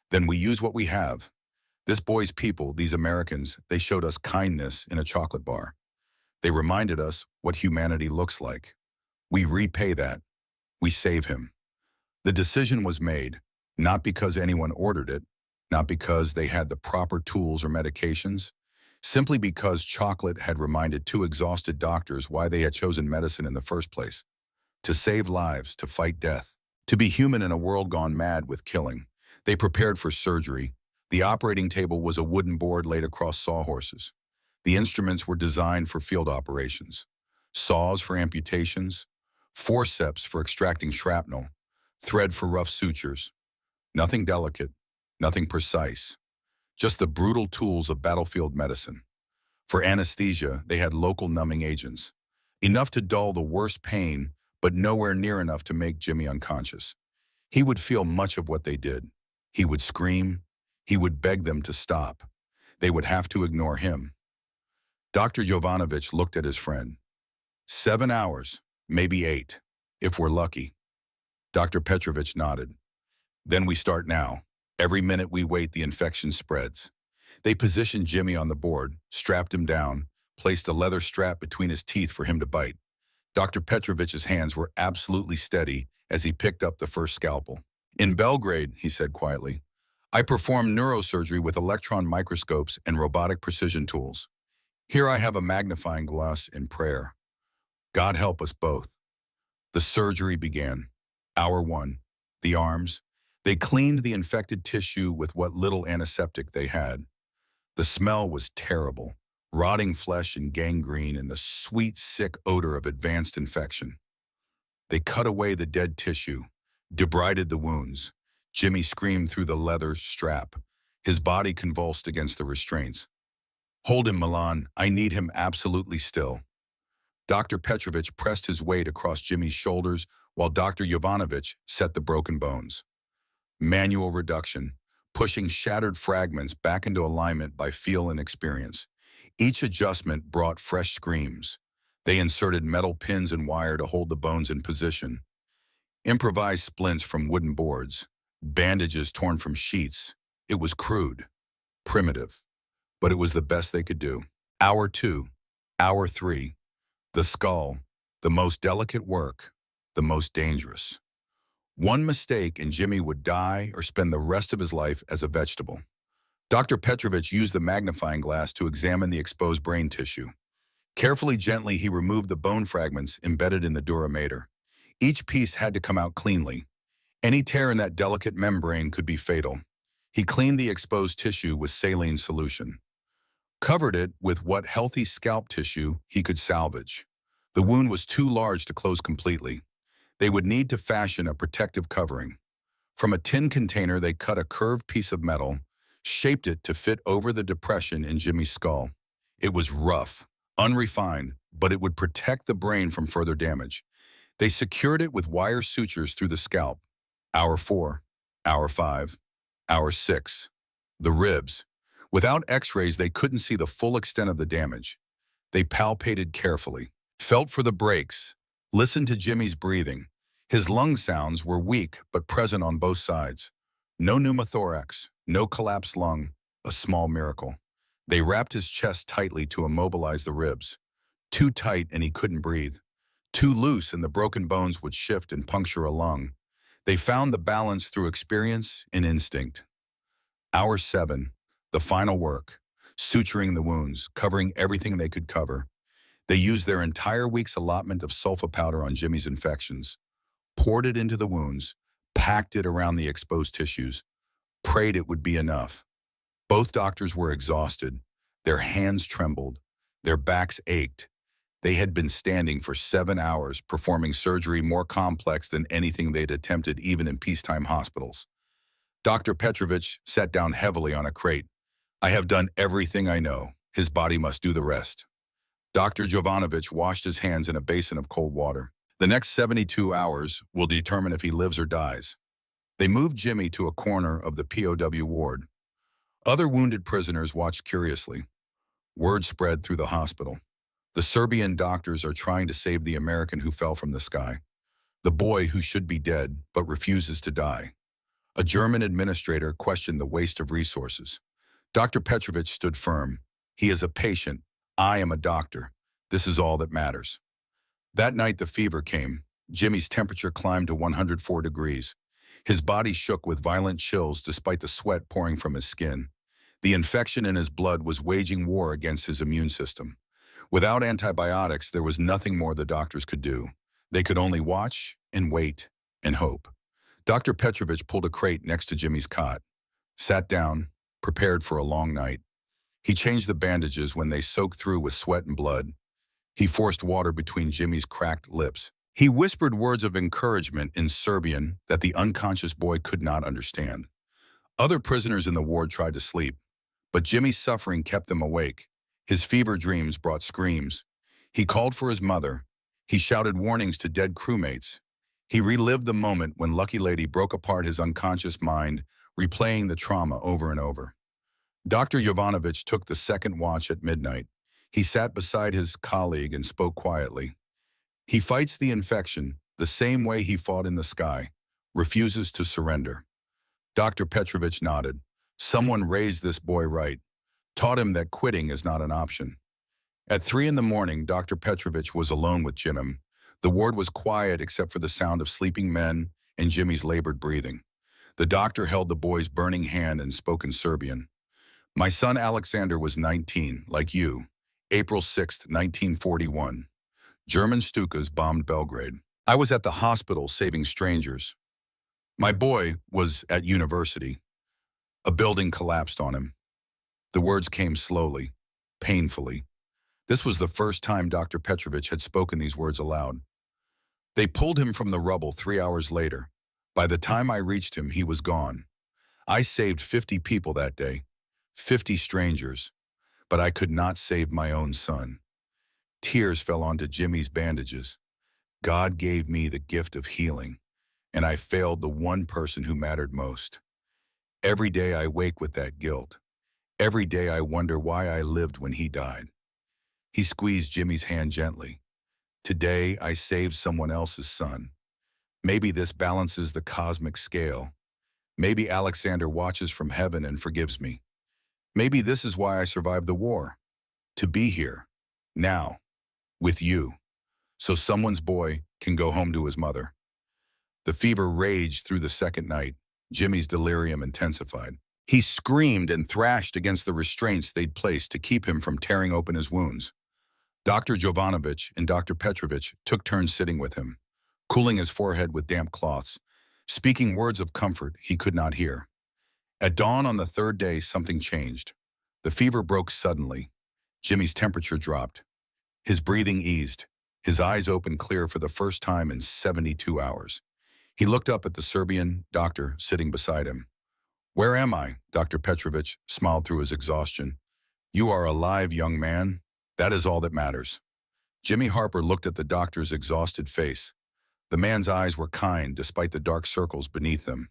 Then we use what we have. This boy's people, these Americans, they showed us kindness in a chocolate bar. They reminded us what humanity looks like. We repay that. We save him. The decision was made, not because anyone ordered it, not because they had the proper tools or medications, simply because chocolate had reminded 2 exhausted doctors why they had chosen medicine in the first place. To save lives, to fight death, to be human in a world gone mad with killing. They prepared for surgery. The operating table was a wooden board laid across sawhorses. The instruments were designed for field operations. Saws for amputations, forceps for extracting shrapnel, thread for rough sutures. Nothing delicate, nothing precise. Just the brutal tools of battlefield medicine. For anesthesia, they had local numbing agents. Enough to dull the worst pain, but nowhere near enough to make Jimmy unconscious. He would feel much of what they did. He would scream. He would beg them to stop. They would have to ignore him. Dr. Jovanovic looked at his friend. 7 hours, maybe 8, if we're lucky. Dr. Petrovich nodded. Then we start now. Every minute we wait, the infection spreads. They positioned Jimmy on the board, strapped him down, placed a leather strap between his teeth for him to bite. Dr. Petrovich's hands were absolutely steady as he picked up the first scalpel. In Belgrade, he said quietly, I perform neurosurgery with electron microscopes and robotic precision tools. Here I have a magnifying glass in prayer. God help us both. The surgery began. Hour 1. The arms. They cleaned the infected tissue with what little antiseptic they had. The smell was terrible. Rotting flesh and gangrene and the sweet, sick odor of advanced infection. They cut away the dead tissue, debrided the wounds. Jimmy screamed through the leather strap. His body convulsed against the restraints. Hold him, Milan. I need him absolutely still. Dr. Petrovich pressed his weight across Jimmy's shoulders while Dr. Jovanovic set the broken bones. Manual reduction, pushing shattered fragments back into alignment by feel and experience. Each adjustment brought fresh screams. They inserted metal pins and wire to hold the bones in position. Improvised splints from wooden boards. Bandages torn from sheets. It was crude, primitive, but it was the best they could do. Hour 2, hour 3. The skull, the most delicate work, the most dangerous. One mistake and Jimmy would die or spend the rest of his life as a vegetable. Dr. Petrovich used the magnifying glass to examine the exposed brain tissue. Carefully, gently, he removed the bone fragments embedded in the dura mater. Each piece had to come out cleanly. Any tear in that delicate membrane could be fatal. He cleaned the exposed tissue with saline solution. Covered it with what healthy scalp tissue he could salvage. The wound was too large to close completely. They would need to fashion a protective covering. From a tin container, they cut a curved piece of metal, shaped it to fit over the depression in Jimmy's skull. It was rough, unrefined, but it would protect the brain from further damage. They secured it with wire sutures through the scalp. Hour 4, hour 5, hour 6. The ribs. Without x-rays, they couldn't see the full extent of the damage. They palpated carefully, felt for the breaks, listened to Jimmy's breathing. His lung sounds were weak but present on both sides. No pneumothorax, no collapsed lung, a small miracle. They wrapped his chest tightly to immobilize the ribs. Too tight and he couldn't breathe. Too loose and the broken bones would shift and puncture a lung. They found the balance through experience and instinct. Hour 7, the final work, suturing the wounds, covering everything they could cover. They used their entire week's allotment of sulfa powder on Jimmy's infections, poured it into the wounds, packed it around the exposed tissues, prayed it would be enough. Both doctors were exhausted. Their hands trembled. Their backs ached. They had been standing for 7 hours, performing surgery more complex than anything they'd attempted even in peacetime hospitals. Dr. Petrovich sat down heavily on a crate. I have done everything I know. His body must do the rest. Dr. Jovanovic washed his hands in a basin of cold water. The next 72 hours will determine if he lives or dies. They moved Jimmy to a corner of the POW ward. Other wounded prisoners watched curiously. Word spread through the hospital. The Serbian doctors are trying to save the American who fell from the sky. The boy who should be dead but refuses to die. A German administrator questioned the waste of resources. Dr. Petrovich stood firm. He is a patient. I am a doctor. This is all that matters. That night the fever came. Jimmy's temperature climbed to 104 degrees. His body shook with violent chills despite the sweat pouring from his skin. The infection in his blood was waging war against his immune system. Without antibiotics, there was nothing more the doctors could do. They could only watch and wait and hope. Dr. Petrovich pulled a crate next to Jimmy's cot, sat down, prepared for a long night. He changed the bandages when they soaked through with sweat and blood. He forced water between Jimmy's cracked lips. He whispered words of encouragement in Serbian that the unconscious boy could not understand. Other prisoners in the ward tried to sleep, but Jimmy's suffering kept them awake. His fever dreams brought screams. He called for his mother. He shouted warnings to dead crewmates. He relived the moment when Lucky Lady broke apart his unconscious mind, replaying the trauma over and over. Dr. Jovanovic took the second watch at midnight. He sat beside his colleague and spoke quietly. He fights the infection the same way he fought in the sky, refuses to surrender. Dr. Petrovich nodded. Someone raised this boy right, taught him that quitting is not an option. At 3 in the morning, Dr. Petrovich was alone with Jim. The ward was quiet except for the sound of sleeping men and Jimmy's labored breathing. The doctor held the boy's burning hand and spoke in Serbian. My son Alexander was 19, like you. April 6, 1941. German Stukas bombed Belgrade. I was at the hospital saving strangers. My boy was at university. A building collapsed on him. The words came slowly, painfully. This was the first time Dr. Petrovich had spoken these words aloud. They pulled him from the rubble 3 hours later. By the time I reached him, he was gone. I saved 50 people that day, 50 strangers, but I could not save my own son. Tears fell onto Jimmy's bandages. God gave me the gift of healing, and I failed the one person who mattered most. Every day I wake with that guilt. Every day I wonder why I lived when he died. He squeezed Jimmy's hand gently. Today I saved someone else's son. Maybe this balances the cosmic scale. Maybe Alexander watches from heaven and forgives me. Maybe this is why I survived the war. To be here, now, with you, so someone's boy can go home to his mother. The fever raged through the second night. Jimmy's delirium intensified. He screamed and thrashed against the restraints they'd placed to keep him from tearing open his wounds. Dr. Jovanovic and Dr. Petrovich took turns sitting with him, cooling his forehead with damp cloths, speaking words of comfort he could not hear. At dawn on the third day, something changed. The fever broke suddenly. Jimmy's temperature dropped. His breathing eased. His eyes opened clear for the first time in 72 hours. He looked up at the Serbian doctor sitting beside him. Where am I? Dr. Petrovich smiled through his exhaustion. You are alive, young man. That is all that matters. Jimmy Harper looked at the doctor's exhausted face. The man's eyes were kind despite the dark circles beneath them.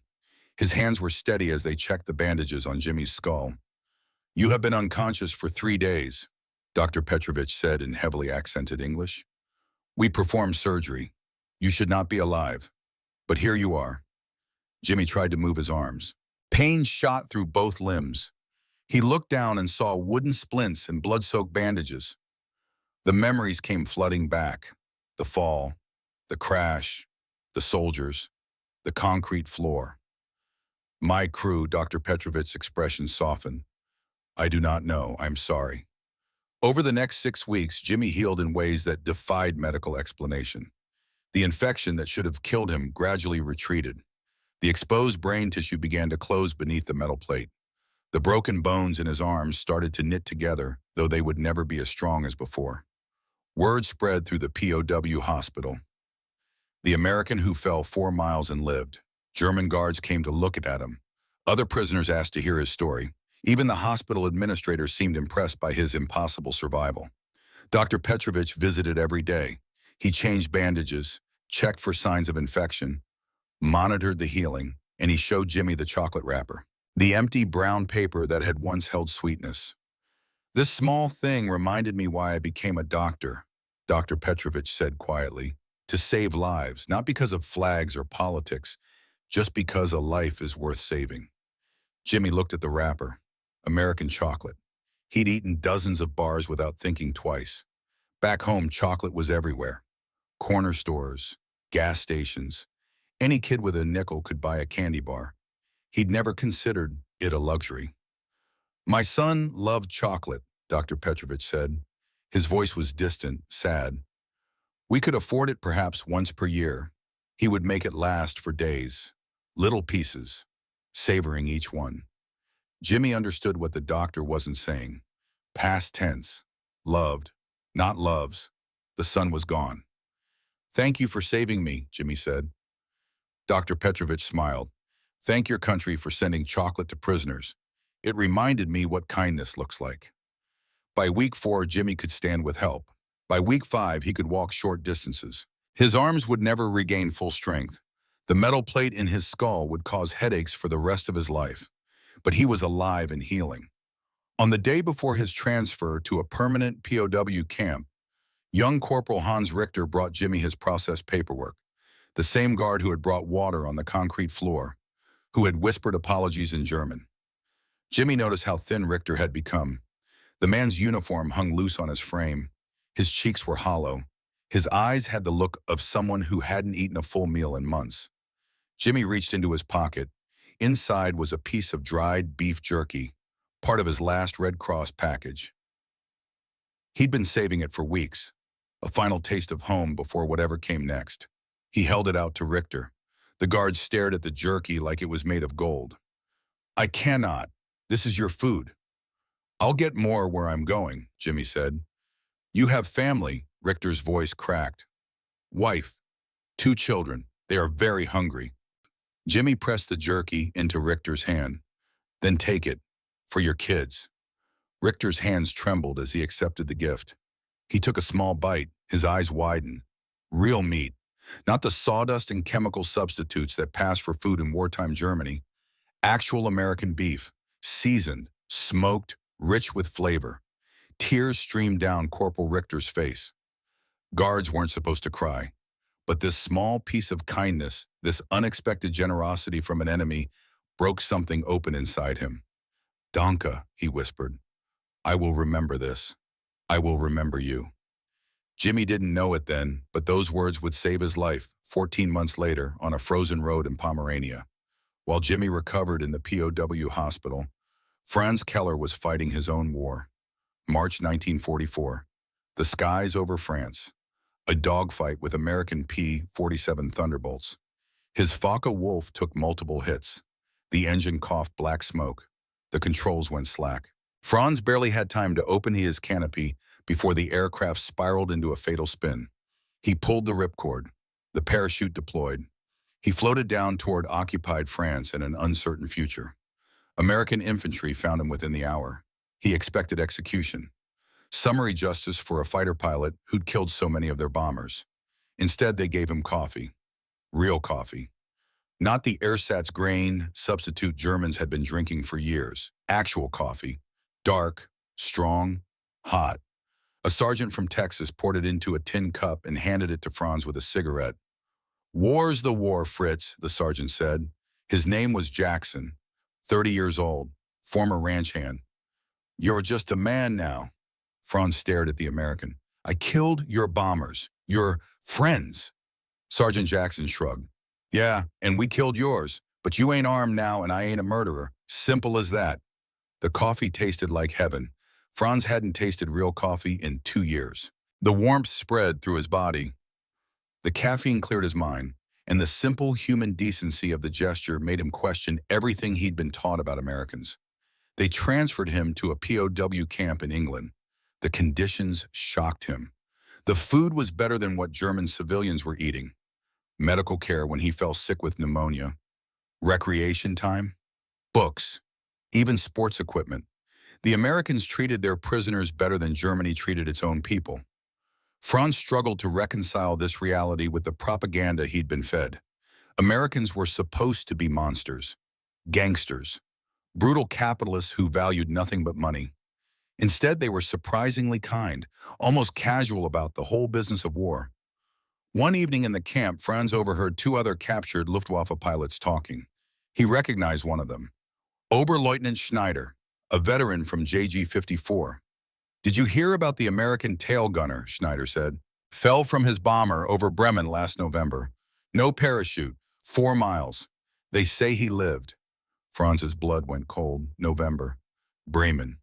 His hands were steady as they checked the bandages on Jimmy's skull. You have been unconscious for 3 days, Dr. Petrovich said in heavily accented English. We performed surgery. You should not be alive. But here you are. Jimmy tried to move his arms. Pain shot through both limbs. He looked down and saw wooden splints and blood-soaked bandages. The memories came flooding back. The fall, the crash, the soldiers, the concrete floor. My crew, Dr. Petrovich's expression softened. I do not know, I'm sorry. Over the next 6 weeks, Jimmy healed in ways that defied medical explanation. The infection that should have killed him gradually retreated. The exposed brain tissue began to close beneath the metal plate. The broken bones in his arms started to knit together, though they would never be as strong as before. Word spread through the POW hospital. The American who fell 4 miles and lived. German guards came to look at him. Other prisoners asked to hear his story. Even the hospital administrator seemed impressed by his impossible survival. Dr. Petrovich visited every day. He changed bandages, checked for signs of infection, monitored the healing, and he showed Jimmy the chocolate wrapper, the empty brown paper that had once held sweetness. This small thing reminded me why I became a doctor, Dr. Petrovich said quietly, to save lives, not because of flags or politics, just because a life is worth saving. Jimmy looked at the wrapper. American chocolate. He'd eaten dozens of bars without thinking twice. Back home, chocolate was everywhere. Corner stores, gas stations. Any kid with a nickel could buy a candy bar. He'd never considered it a luxury. My son loved chocolate, Dr. Petrovich said. His voice was distant, sad. We could afford it perhaps once per year. He would make it last for days. Little pieces, savoring each one. Jimmy understood what the doctor wasn't saying. Past tense. Loved, not loves. The son was gone. Thank you for saving me, Jimmy said. Dr. Petrovich smiled. Thank your country for sending chocolate to prisoners. It reminded me what kindness looks like. By week 4, Jimmy could stand with help. By week 5, he could walk short distances. His arms would never regain full strength. The metal plate in his skull would cause headaches for the rest of his life, but he was alive and healing. On the day before his transfer to a permanent POW camp, young Corporal Hans Richter brought Jimmy his process paperwork, the same guard who had brought water on the concrete floor, who had whispered apologies in German. Jimmy noticed how thin Richter had become. The man's uniform hung loose on his frame. His cheeks were hollow. His eyes had the look of someone who hadn't eaten a full meal in months. Jimmy reached into his pocket. Inside was a piece of dried beef jerky, part of his last Red Cross package. He'd been saving it for weeks, a final taste of home before whatever came next. He held it out to Richter. The guard stared at the jerky like it was made of gold. "I cannot. This is your food." "I'll get more where I'm going," Jimmy said. "You have family," Richter's voice cracked. "Wife, 2 children. They are very hungry." Jimmy pressed the jerky into Richter's hand. "Then take it. For your kids." Richter's hands trembled as he accepted the gift. He took a small bite, his eyes widened. Real meat, not the sawdust and chemical substitutes that pass for food in wartime Germany. Actual American beef, seasoned, smoked, rich with flavor. Tears streamed down Corporal Richter's face. Guards weren't supposed to cry, but this small piece of kindness, this unexpected generosity from an enemy, broke something open inside him. "Danke," he whispered. "I will remember this. I will remember you." Jimmy didn't know it then, but those words would save his life 14 months later on a frozen road in Pomerania. While Jimmy recovered in the POW hospital, Franz Keller was fighting his own war. March 1944. The skies over France. A dogfight with American P-47 Thunderbolts. His Focke-Wulf took multiple hits. The engine coughed black smoke. The controls went slack. Franz barely had time to open his canopy before the aircraft spiraled into a fatal spin. He pulled the ripcord. The parachute deployed. He floated down toward occupied France and an uncertain future. American infantry found him within the hour. He expected execution. Summary justice for a fighter pilot who'd killed so many of their bombers. Instead, they gave him coffee. Real coffee. Not the ersatz grain substitute Germans had been drinking for years. Actual coffee. Dark, strong, hot. A sergeant from Texas poured it into a tin cup and handed it to Franz with a cigarette. "War's the war, Fritz," the sergeant said. His name was Jackson, 30 years old, former ranch hand. "You're just a man now." Franz stared at the American. "I killed your bombers, your friends." Sergeant Jackson shrugged. "Yeah, and we killed yours, but you ain't armed now and I ain't a murderer. Simple as that." The coffee tasted like heaven. Franz hadn't tasted real coffee in 2 years. The warmth spread through his body. The caffeine cleared his mind, and the simple human decency of the gesture made him question everything he'd been taught about Americans. They transferred him to a POW camp in England. The conditions shocked him. The food was better than what German civilians were eating. Medical care when he fell sick with pneumonia. Recreation time. Books. Even sports equipment. The Americans treated their prisoners better than Germany treated its own people. Franz struggled to reconcile this reality with the propaganda he'd been fed. Americans were supposed to be monsters, gangsters, brutal capitalists who valued nothing but money. Instead, they were surprisingly kind, almost casual about the whole business of war. One evening in the camp, Franz overheard 2 other captured Luftwaffe pilots talking. He recognized one of them, Oberleutnant Schneider, a veteran from JG-54. "Did you hear about the American tail gunner?" Schneider said. "Fell from his bomber over Bremen last November. No parachute, 4 miles. They say he lived." Franz's blood went cold. November. Bremen.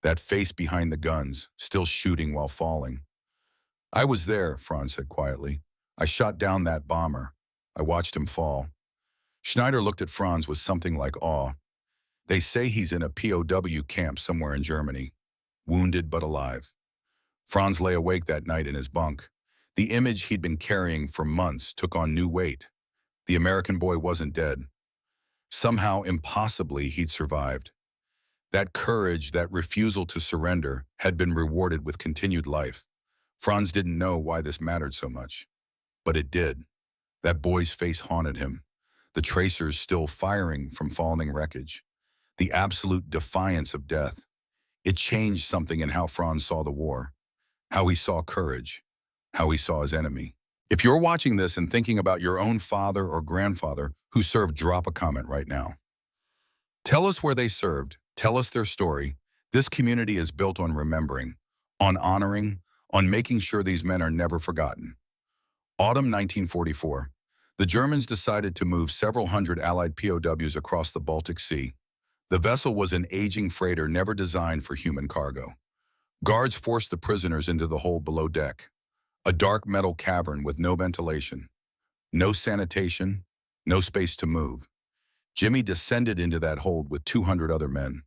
That face behind the guns, still shooting while falling. "I was there," Franz said quietly. "I shot down that bomber. I watched him fall." Schneider looked at Franz with something like awe. "They say he's in a POW camp somewhere in Germany. Wounded but alive." Franz lay awake that night in his bunk. The image he'd been carrying for months took on new weight. The American boy wasn't dead. Somehow, impossibly, he'd survived. That courage, that refusal to surrender, had been rewarded with continued life. Franz didn't know why this mattered so much. But it did. That boy's face haunted him. the tracers still firing from falling wreckage, the absolute defiance of death. It changed something in how Franz saw the war, how he saw courage, how he saw his enemy. If you're watching this and thinking about your own father or grandfather who served, drop a comment right now. Tell us where they served. Tell us their story. This community is built on remembering, on honoring, on making sure these men are never forgotten. Autumn 1944. The Germans decided to move several hundred Allied POWs across the Baltic Sea. The vessel was an aging freighter never designed for human cargo. Guards forced the prisoners into the hold below deck, a dark metal cavern with no ventilation, no sanitation, no space to move. Jimmy descended into that hold with 200 other men.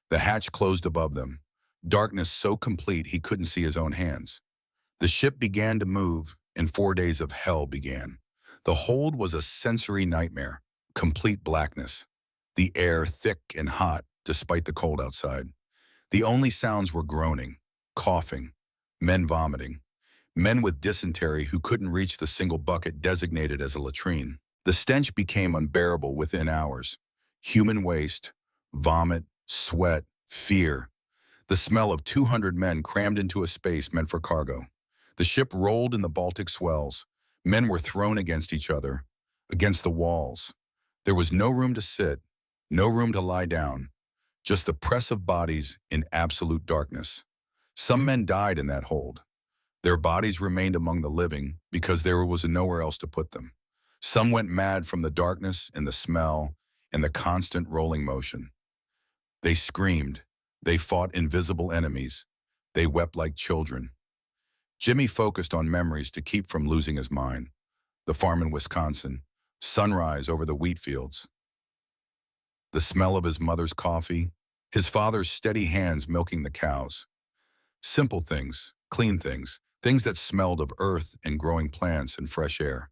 The hatch closed above them, darkness so complete he couldn't see his own hands. The ship began to move, and 4 days of hell began. The hold was a sensory nightmare, complete blackness. The air thick and hot, despite the cold outside. The only sounds were groaning, coughing, men vomiting, men with dysentery who couldn't reach the single bucket designated as a latrine. The stench became unbearable within hours. Human waste, vomit, sweat, fear. The smell of 200 men crammed into a space meant for cargo. The ship rolled in the Baltic swells. Men were thrown against each other, against the walls. There was no room to sit, no room to lie down, just the press of bodies in absolute darkness. Some men died in that hold. Their bodies remained among the living because there was nowhere else to put them. Some went mad from the darkness and the smell and the constant rolling motion. They screamed. They fought invisible enemies. They wept like children. Jimmy focused on memories to keep from losing his mind. The farm in Wisconsin, sunrise over the wheat fields. The smell of his mother's coffee, his father's steady hands milking the cows. Simple things, clean things, things that smelled of earth and growing plants and fresh air.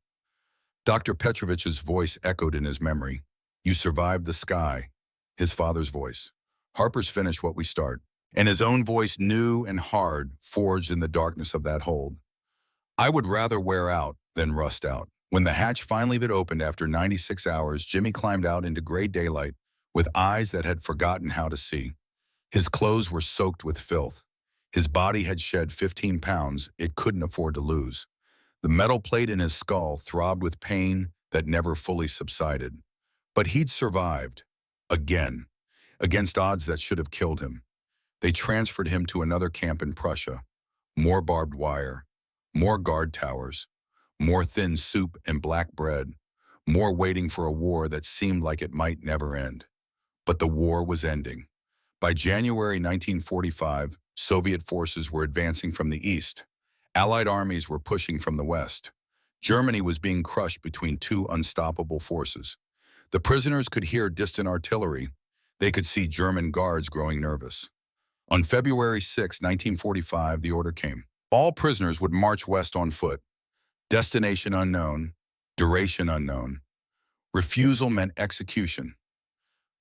Dr. Petrovich's voice echoed in his memory. You survived the sky. His father's voice. Harper's finish what we start. And his own voice, new and hard, forged in the darkness of that hold. I would rather wear out than rust out. When the hatch finally opened after 96 hours, Jimmy climbed out into gray daylight with eyes that had forgotten how to see. His clothes were soaked with filth. His body had shed 15 pounds it couldn't afford to lose. The metal plate in his skull throbbed with pain that never fully subsided. But he'd survived. Again. Against odds that should have killed him. They transferred him to another camp in Prussia. More barbed wire. More guard towers. More thin soup and black bread. More waiting for a war that seemed like it might never end. But the war was ending. By January 1945, Soviet forces were advancing from the east. Allied armies were pushing from the west. Germany was being crushed between two unstoppable forces. The prisoners could hear distant artillery. They could see German guards growing nervous. On February 6, 1945, the order came. All prisoners would march west on foot. Destination unknown, duration unknown. Refusal meant execution.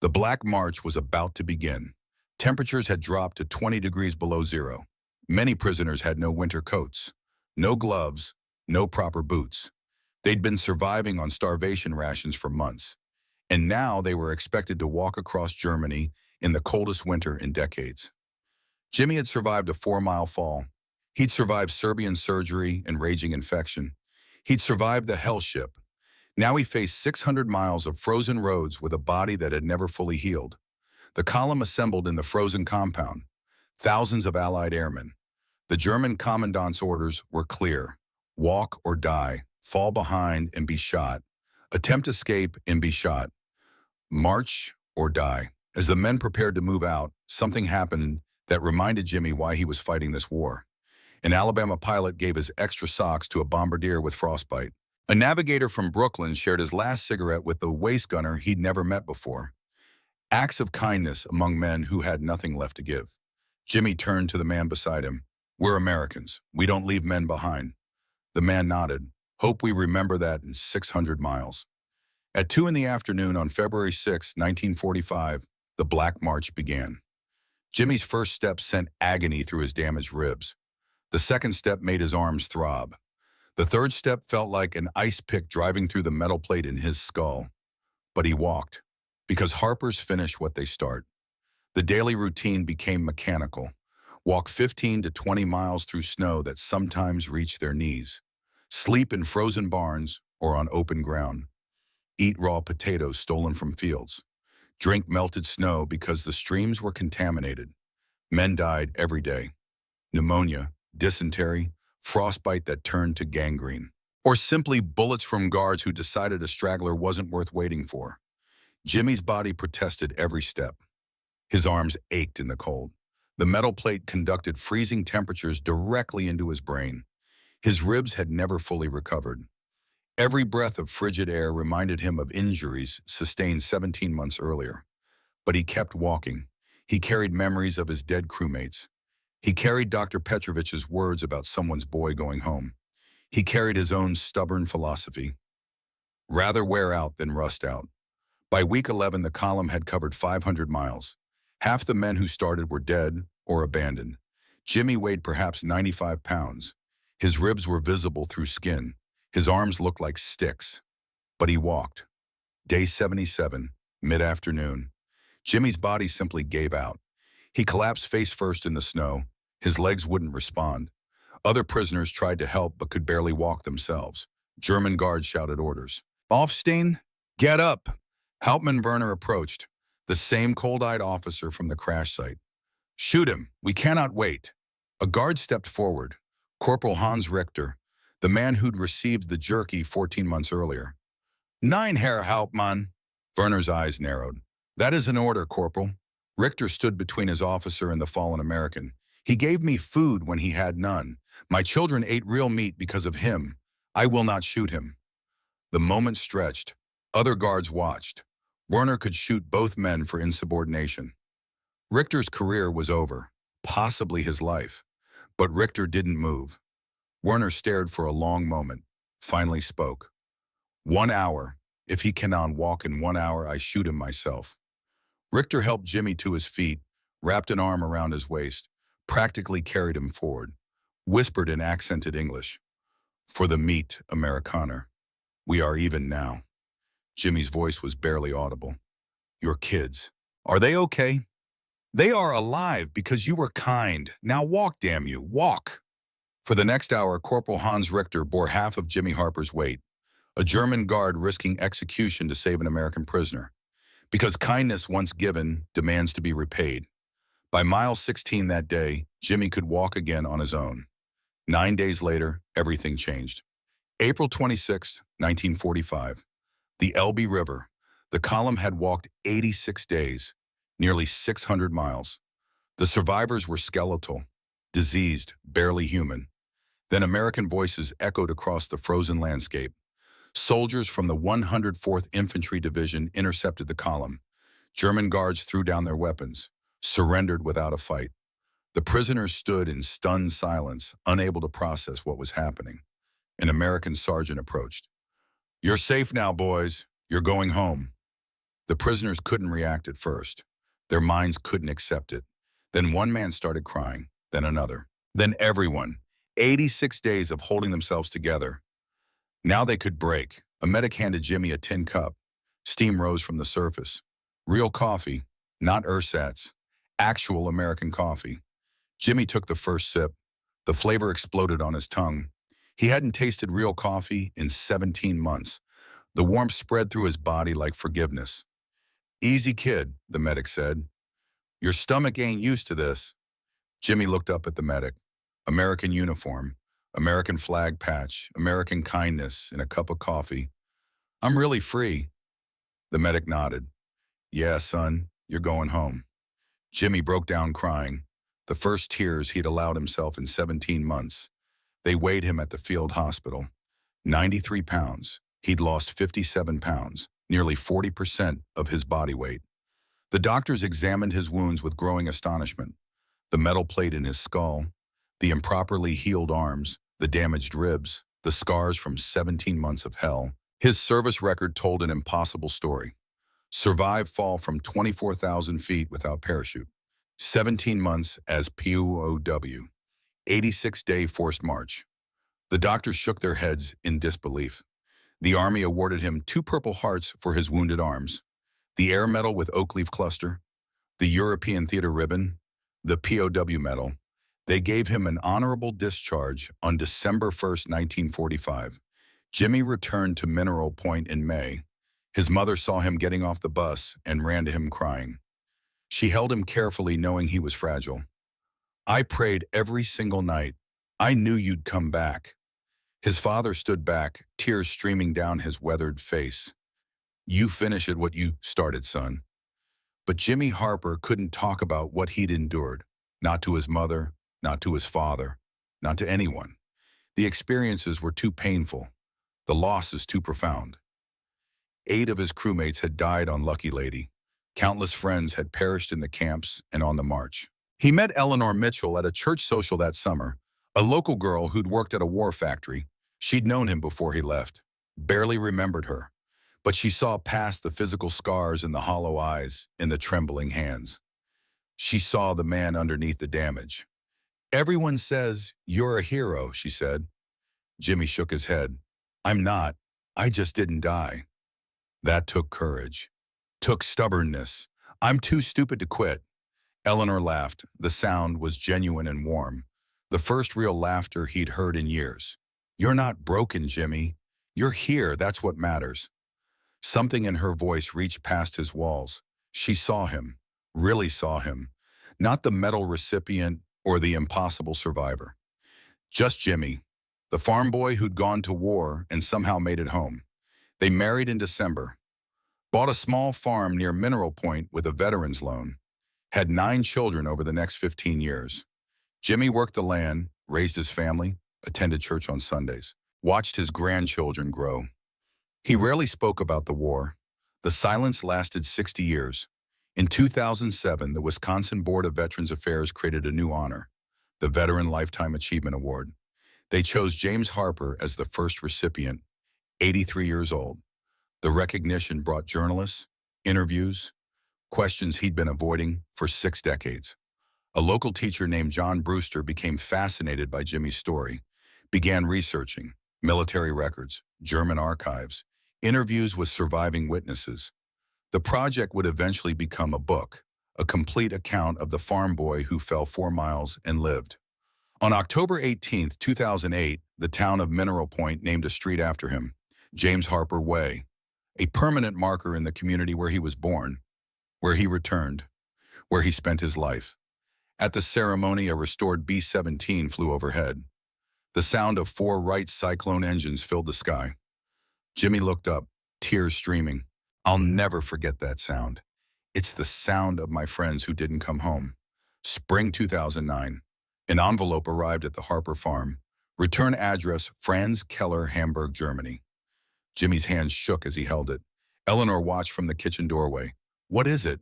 The Black March was about to begin. Temperatures had dropped to 20 degrees below zero. Many prisoners had no winter coats, no gloves, no proper boots. They'd been surviving on starvation rations for months, and now they were expected to walk across Germany in the coldest winter in decades. Jimmy had survived a 4-mile fall. He'd survived Serbian surgery and raging infection. He'd survived the hell ship. Now he faced 600 miles of frozen roads with a body that had never fully healed. The column assembled in the frozen compound. Thousands of Allied airmen. The German commandant's orders were clear. Walk or die. Fall behind and be shot. Attempt escape and be shot. March or die. As the men prepared to move out, something happened that reminded Jimmy why he was fighting this war. An Alabama pilot gave his extra socks to a bombardier with frostbite. A navigator from Brooklyn shared his last cigarette with the waist gunner he'd never met before. Acts of kindness among men who had nothing left to give. Jimmy turned to the man beside him. We're Americans. We don't leave men behind. The man nodded. Hope we remember that in 600 miles. At 2 in the afternoon on February 6, 1945, the Black March began. Jimmy's first step sent agony through his damaged ribs. The second step made his arms throb. The third step felt like an ice pick driving through the metal plate in his skull. But he walked, because Harpers finish what they start. The daily routine became mechanical. Walk 15 to 20 miles through snow that sometimes reached their knees. Sleep in frozen barns or on open ground. Eat raw potatoes stolen from fields. Drink melted snow because the streams were contaminated. Men died every day. Pneumonia, dysentery, frostbite that turned to gangrene. Or simply bullets from guards who decided a straggler wasn't worth waiting for. Jimmy's body protested every step. His arms ached in the cold. The metal plate conducted freezing temperatures directly into his brain. His ribs had never fully recovered. Every breath of frigid air reminded him of injuries sustained 17 months earlier. But he kept walking. He carried memories of his dead crewmates. He carried Dr. Petrovich's words about someone's boy going home. He carried his own stubborn philosophy. Rather wear out than rust out. By week 11, the column had covered 500 miles. Half the men who started were dead or abandoned. Jimmy weighed perhaps 95 pounds. His ribs were visible through skin. His arms looked like sticks. But he walked. Day 77, mid-afternoon. Jimmy's body simply gave out. He collapsed face first in the snow. His legs wouldn't respond. Other prisoners tried to help but could barely walk themselves. German guards shouted orders. Aufstehen, get up. Hauptmann Werner approached, the same cold-eyed officer from the crash site. Shoot him, we cannot wait. A guard stepped forward, Corporal Hans Richter, the man who'd received the jerky 14 months earlier. Nein, Herr Hauptmann. Werner's eyes narrowed. That is an order, Corporal. Richter stood between his officer and the fallen American. He gave me food when he had none. My children ate real meat because of him. I will not shoot him. The moment stretched. Other guards watched. Werner could shoot both men for insubordination. Richter's career was over, possibly his life. But Richter didn't move. Werner stared for a long moment, finally spoke. 1 hour. If he cannot walk in 1 hour, I shoot him myself. Richter helped Jimmy to his feet, wrapped an arm around his waist, practically carried him forward, whispered in accented English. For the meat, Amerikaner. We are even now. Jimmy's voice was barely audible. Your kids. Are they okay? They are alive because you were kind. Now walk, damn you, walk. For the next hour, Corporal Hans Richter bore half of Jimmy Harper's weight, a German guard risking execution to save an American prisoner. Because kindness once given demands to be repaid. By mile 16 that day, Jimmy could walk again on his own. 9 days later, everything changed. April 26, 1945. The Elbe River. The column had walked 86 days, nearly 600 miles. The survivors were skeletal, diseased, barely human. Then American voices echoed across the frozen landscape. Soldiers from the 104th Infantry Division intercepted the column. German guards threw down their weapons, surrendered without a fight. The prisoners stood in stunned silence, unable to process what was happening. An American sergeant approached. You're safe now, boys. You're going home. The prisoners couldn't react at first. Their minds couldn't accept it. Then one man started crying, then another. Then everyone. 86 days of holding themselves together. Now they could break. A medic handed Jimmy a tin cup. Steam rose from the surface. Real coffee, not ersatz. Actual American coffee. Jimmy took the first sip. The flavor exploded on his tongue. He hadn't tasted real coffee in 17 months. The warmth spread through his body like forgiveness. Easy, kid, the medic said. Your stomach ain't used to this. Jimmy looked up at the medic. American uniform, American flag patch, American kindness, and a cup of coffee. I'm really free. The medic nodded. Yeah, son, you're going home. Jimmy broke down crying. The first tears he'd allowed himself in 17 months. They weighed him at the field hospital. 93 pounds. He'd lost 57 pounds, nearly 40% of his body weight. The doctors examined his wounds with growing astonishment. The metal plate in his skull, the improperly healed arms, the damaged ribs, the scars from 17 months of hell. His service record told an impossible story. Survive fall from 24,000 feet without parachute. 17 months as POW. 86-day forced march. The doctors shook their heads in disbelief. The Army awarded him 2 Purple Hearts for his wounded arms, the Air Medal with Oak Leaf Cluster, the European Theater Ribbon, the POW Medal. They gave him an honorable discharge on December 1st, 1945. Jimmy returned to Mineral Point in May. His mother saw him getting off the bus and ran to him crying. She held him carefully, knowing he was fragile. "I prayed every single night. I knew you'd come back." His father stood back, tears streaming down his weathered face. "You finish it what you started, son." But Jimmy Harper couldn't talk about what he'd endured. Not to his mother, not to his father, not to anyone. The experiences were too painful. The losses too profound. 8 of his crewmates had died on Lucky Lady. Countless friends had perished in the camps and on the march. He met Eleanor Mitchell at a church social that summer, a local girl who'd worked at a war factory. She'd known him before he left, barely remembered her, but she saw past the physical scars in the hollow eyes, in the trembling hands. She saw the man underneath the damage. "Everyone says, you're a hero," she said. Jimmy shook his head. "I'm not. I just didn't die." That took courage. Took stubbornness. "I'm too stupid to quit." Eleanor laughed. The sound was genuine and warm. The first real laughter he'd heard in years. "You're not broken, Jimmy. You're here, that's what matters." Something in her voice reached past his walls. She saw him, really saw him. Not the medal recipient or the impossible survivor. Just Jimmy, the farm boy who'd gone to war and somehow made it home. They married in December. Bought a small farm near Mineral Point with a veteran's loan. Had 9 children over the next 15 years. Jimmy worked the land, raised his family, attended church on Sundays, watched his grandchildren grow. He rarely spoke about the war. The silence lasted 60 years. In 2007, the Wisconsin Board of Veterans Affairs created a new honor, the Veteran Lifetime Achievement Award. They chose James Harper as the first recipient, 83 years old. The recognition brought journalists, interviews, questions he'd been avoiding for 6 decades. A local teacher named John Brewster became fascinated by Jimmy's story, began researching military records, German archives, interviews with surviving witnesses. The project would eventually become a book, a complete account of the farm boy who fell 4 miles and lived. On October 18, 2008, the town of Mineral Point named a street after him, James Harper Way, a permanent marker in the community where he was born, where he returned, where he spent his life. At the ceremony, a restored B-17 flew overhead. The sound of 4 Wright Cyclone engines filled the sky. Jimmy looked up, tears streaming. "I'll never forget that sound. It's the sound of my friends who didn't come home." Spring 2009. An envelope arrived at the Harper farm. Return address, Franz Keller, Hamburg, Germany. Jimmy's hands shook as he held it. Eleanor watched from the kitchen doorway. "What is it?"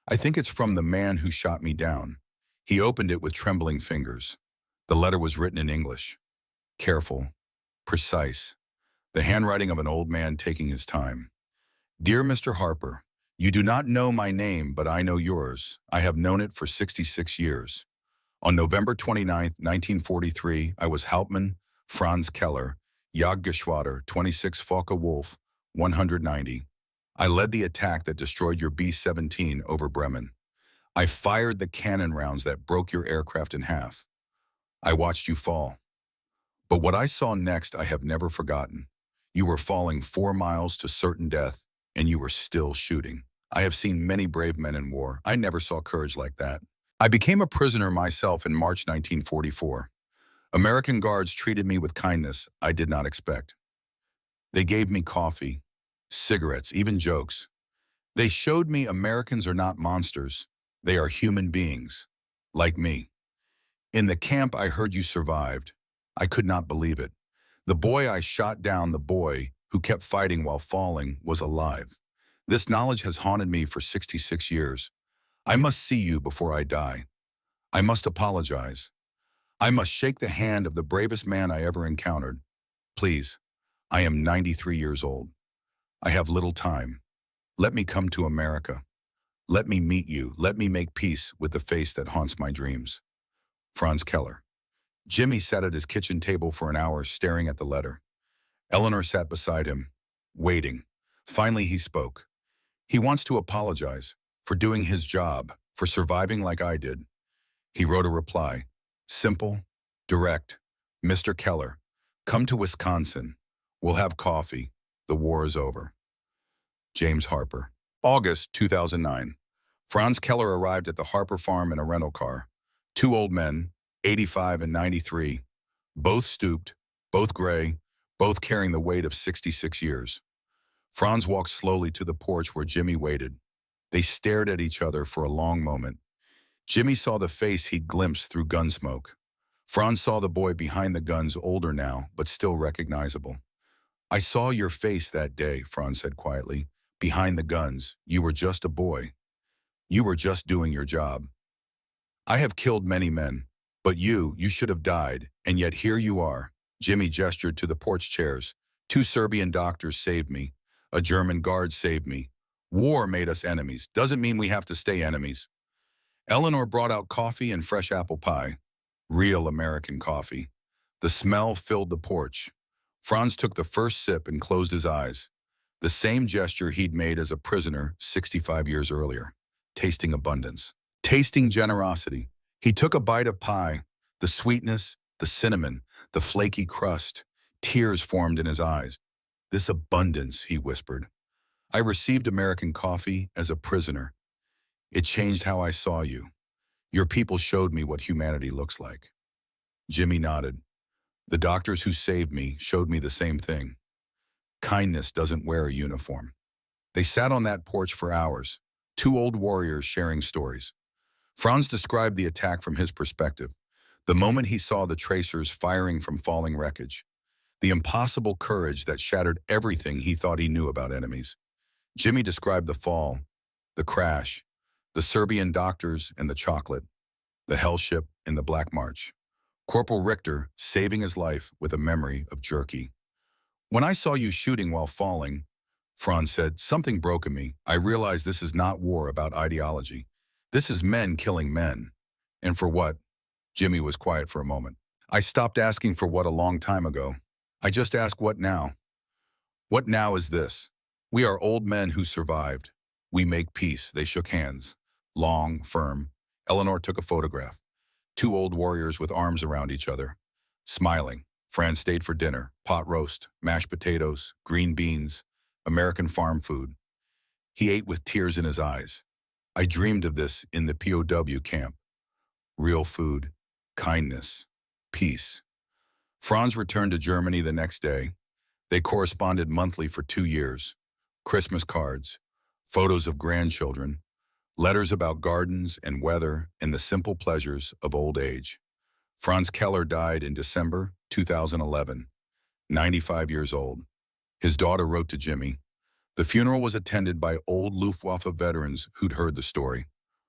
"I think it's from the man who shot me down." He opened it with trembling fingers. The letter was written in English. Careful, precise, the handwriting of an old man taking his time. "Dear Mr. Harper, you do not know my name, but I know yours. I have known it for 66 years. On November 29, 1943, I was Hauptmann Franz Keller, Jagdgeschwader 26 Focke-Wulf 190. I led the attack that destroyed your B-17 over Bremen. I fired the cannon rounds that broke your aircraft in half. I watched you fall. But what I saw next I have never forgotten. You were falling 4 miles to certain death, and you were still shooting. I have seen many brave men in war. I never saw courage like that. I became a prisoner myself in March 1944. American guards treated me with kindness I did not expect. They gave me coffee, cigarettes, even jokes. They showed me Americans are not monsters. They are human beings, like me. In the camp, I heard you survived. I could not believe it. The boy I shot down, the boy who kept fighting while falling, was alive. This knowledge has haunted me for 66 years. I must see you before I die. I must apologize. I must shake the hand of the bravest man I ever encountered. Please, I am 93 years old. I have little time. Let me come to America. Let me meet you. Let me make peace with the face that haunts my dreams. Franz Keller. Jimmy sat at his kitchen table for an hour staring at the letter. Eleanor sat beside him, waiting. Finally, he spoke. He wants to apologize for doing his job, for surviving like I did. He wrote a reply. Simple, direct. Mr. Keller, come to Wisconsin. We'll have coffee. The war is over. James Harper. August 2009. Franz Keller arrived at the Harper farm in a rental car. Two old men, 85 and 93, both stooped, both gray, both carrying the weight of 66 years. Franz walked slowly to the porch where Jimmy waited. They stared at each other for a long moment. Jimmy saw the face he'd glimpsed through gun smoke. Franz saw the boy behind the guns, older now, but still recognizable. I saw your face that day, Franz said quietly. Behind the guns, you were just a boy. You were just doing your job. I have killed many men, but you should have died, and yet here you are. Jimmy gestured to the porch chairs. Two Serbian doctors saved me. A German guard saved me. War made us enemies. Doesn't mean we have to stay enemies. Eleanor brought out coffee and fresh apple pie. Real American coffee. The smell filled the porch. Franz took the first sip and closed his eyes. The same gesture he'd made as a prisoner 65 years earlier. Tasting abundance. Tasting generosity. He took a bite of pie. The sweetness, the cinnamon, the flaky crust. Tears formed in his eyes. This abundance, he whispered. I received American coffee as a prisoner. It changed how I saw you. Your people showed me what humanity looks like. Jimmy nodded. The doctors who saved me showed me the same thing. Kindness doesn't wear a uniform. They sat on that porch for hours, two old warriors sharing stories. Franz described the attack from his perspective, the moment he saw the tracers firing from falling wreckage, the impossible courage that shattered everything he thought he knew about enemies. Jimmy described the fall, the crash, the Serbian doctors and the chocolate, the hell ship in the Black March. Corporal Richter saving his life with a memory of jerky. When I saw you shooting while falling, Franz said, something broke in me. I realized this is not war about ideology. This is men killing men. And for what? Jimmy was quiet for a moment. I stopped asking for what a long time ago. I just asked what now. What now is this? We are old men who survived. We make peace. They shook hands. Long, firm. Eleanor took a photograph. Two old warriors with arms around each other, smiling. Franz stayed for dinner, pot roast, mashed potatoes, green beans, American farm food. He ate with tears in his eyes. I dreamed of this in the POW camp. Real food, kindness, peace. Franz returned to Germany the next day. They corresponded monthly for 2 years. Christmas cards, photos of grandchildren, letters about gardens and weather and the simple pleasures of old age. Franz Keller died in December 2011, 95 years old. His daughter wrote to Jimmy. The funeral was attended by old Luftwaffe veterans who'd heard the story.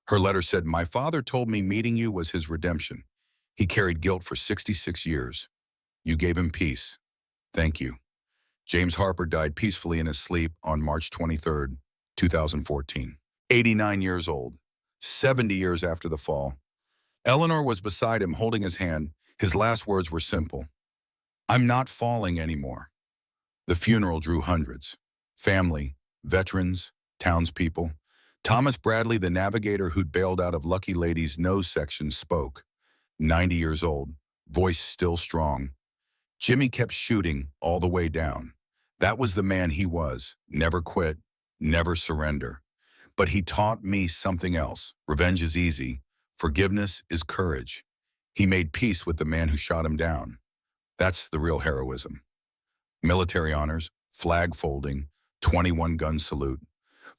Her letter said, my father told me meeting you was his redemption. He carried guilt for 66 years. You gave him peace. Thank you. James Harper died peacefully in his sleep on March 23, 2014. 89 years old, 70 years after the fall. Eleanor was beside him holding his hand. His last words were simple. I'm not falling anymore. The funeral drew hundreds. Family, veterans, townspeople. Thomas Bradley, the navigator who'd bailed out of Lucky Lady's nose section, spoke. 90 years old, voice still strong. Jimmy kept shooting all the way down. That was the man he was. Never quit, never surrender. But he taught me something else. Revenge is easy. Forgiveness is courage. He made peace with the man who shot him down. That's the real heroism. Military honors, flag folding, 21-gun salute.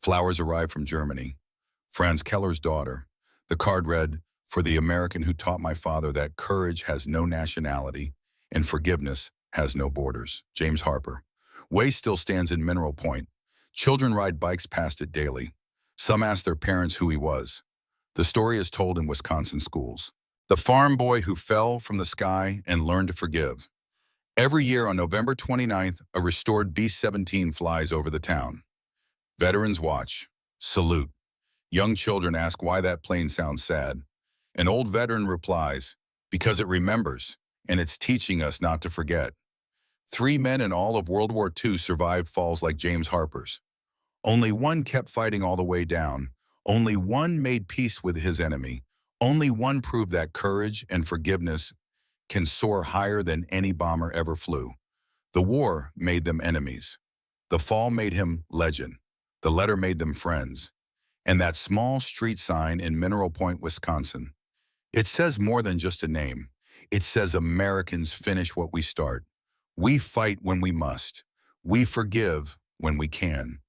Flowers arrived from Germany. Franz Keller's daughter. The card read, for the American who taught my father that courage has no nationality and forgiveness has no borders. James Harper. Way still stands in Mineral Point. Children ride bikes past it daily. Some ask their parents who he was. The story is told in Wisconsin schools. The farm boy who fell from the sky and learned to forgive. Every year on November 29th, a restored B-17 flies over the town. Veterans watch, salute. Young children ask why that plane sounds sad. An old veteran replies, because it remembers, and it's teaching us not to forget. 3 men in all of World War II survived falls like James Harper's. Only one kept fighting all the way down. Only one made peace with his enemy. Only one proved that courage and forgiveness can soar higher than any bomber ever flew. The war made them enemies. The fall made him legend. The letter made them friends. And that small street sign in Mineral Point, Wisconsin, it says more than just a name. It says Americans finish what we start. We fight when we must. We forgive when we can.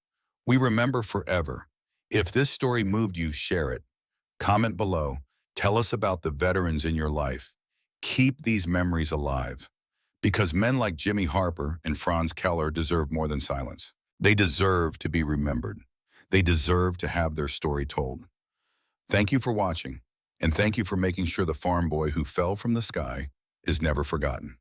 We remember forever. If this story moved you, share it. Comment below. Tell us about the veterans in your life. Keep these memories alive. Because men like Jimmy Harper and Franz Keller deserve more than silence. They deserve to be remembered. They deserve to have their story told. Thank you for watching, and thank you for making sure the farm boy who fell from the sky is never forgotten.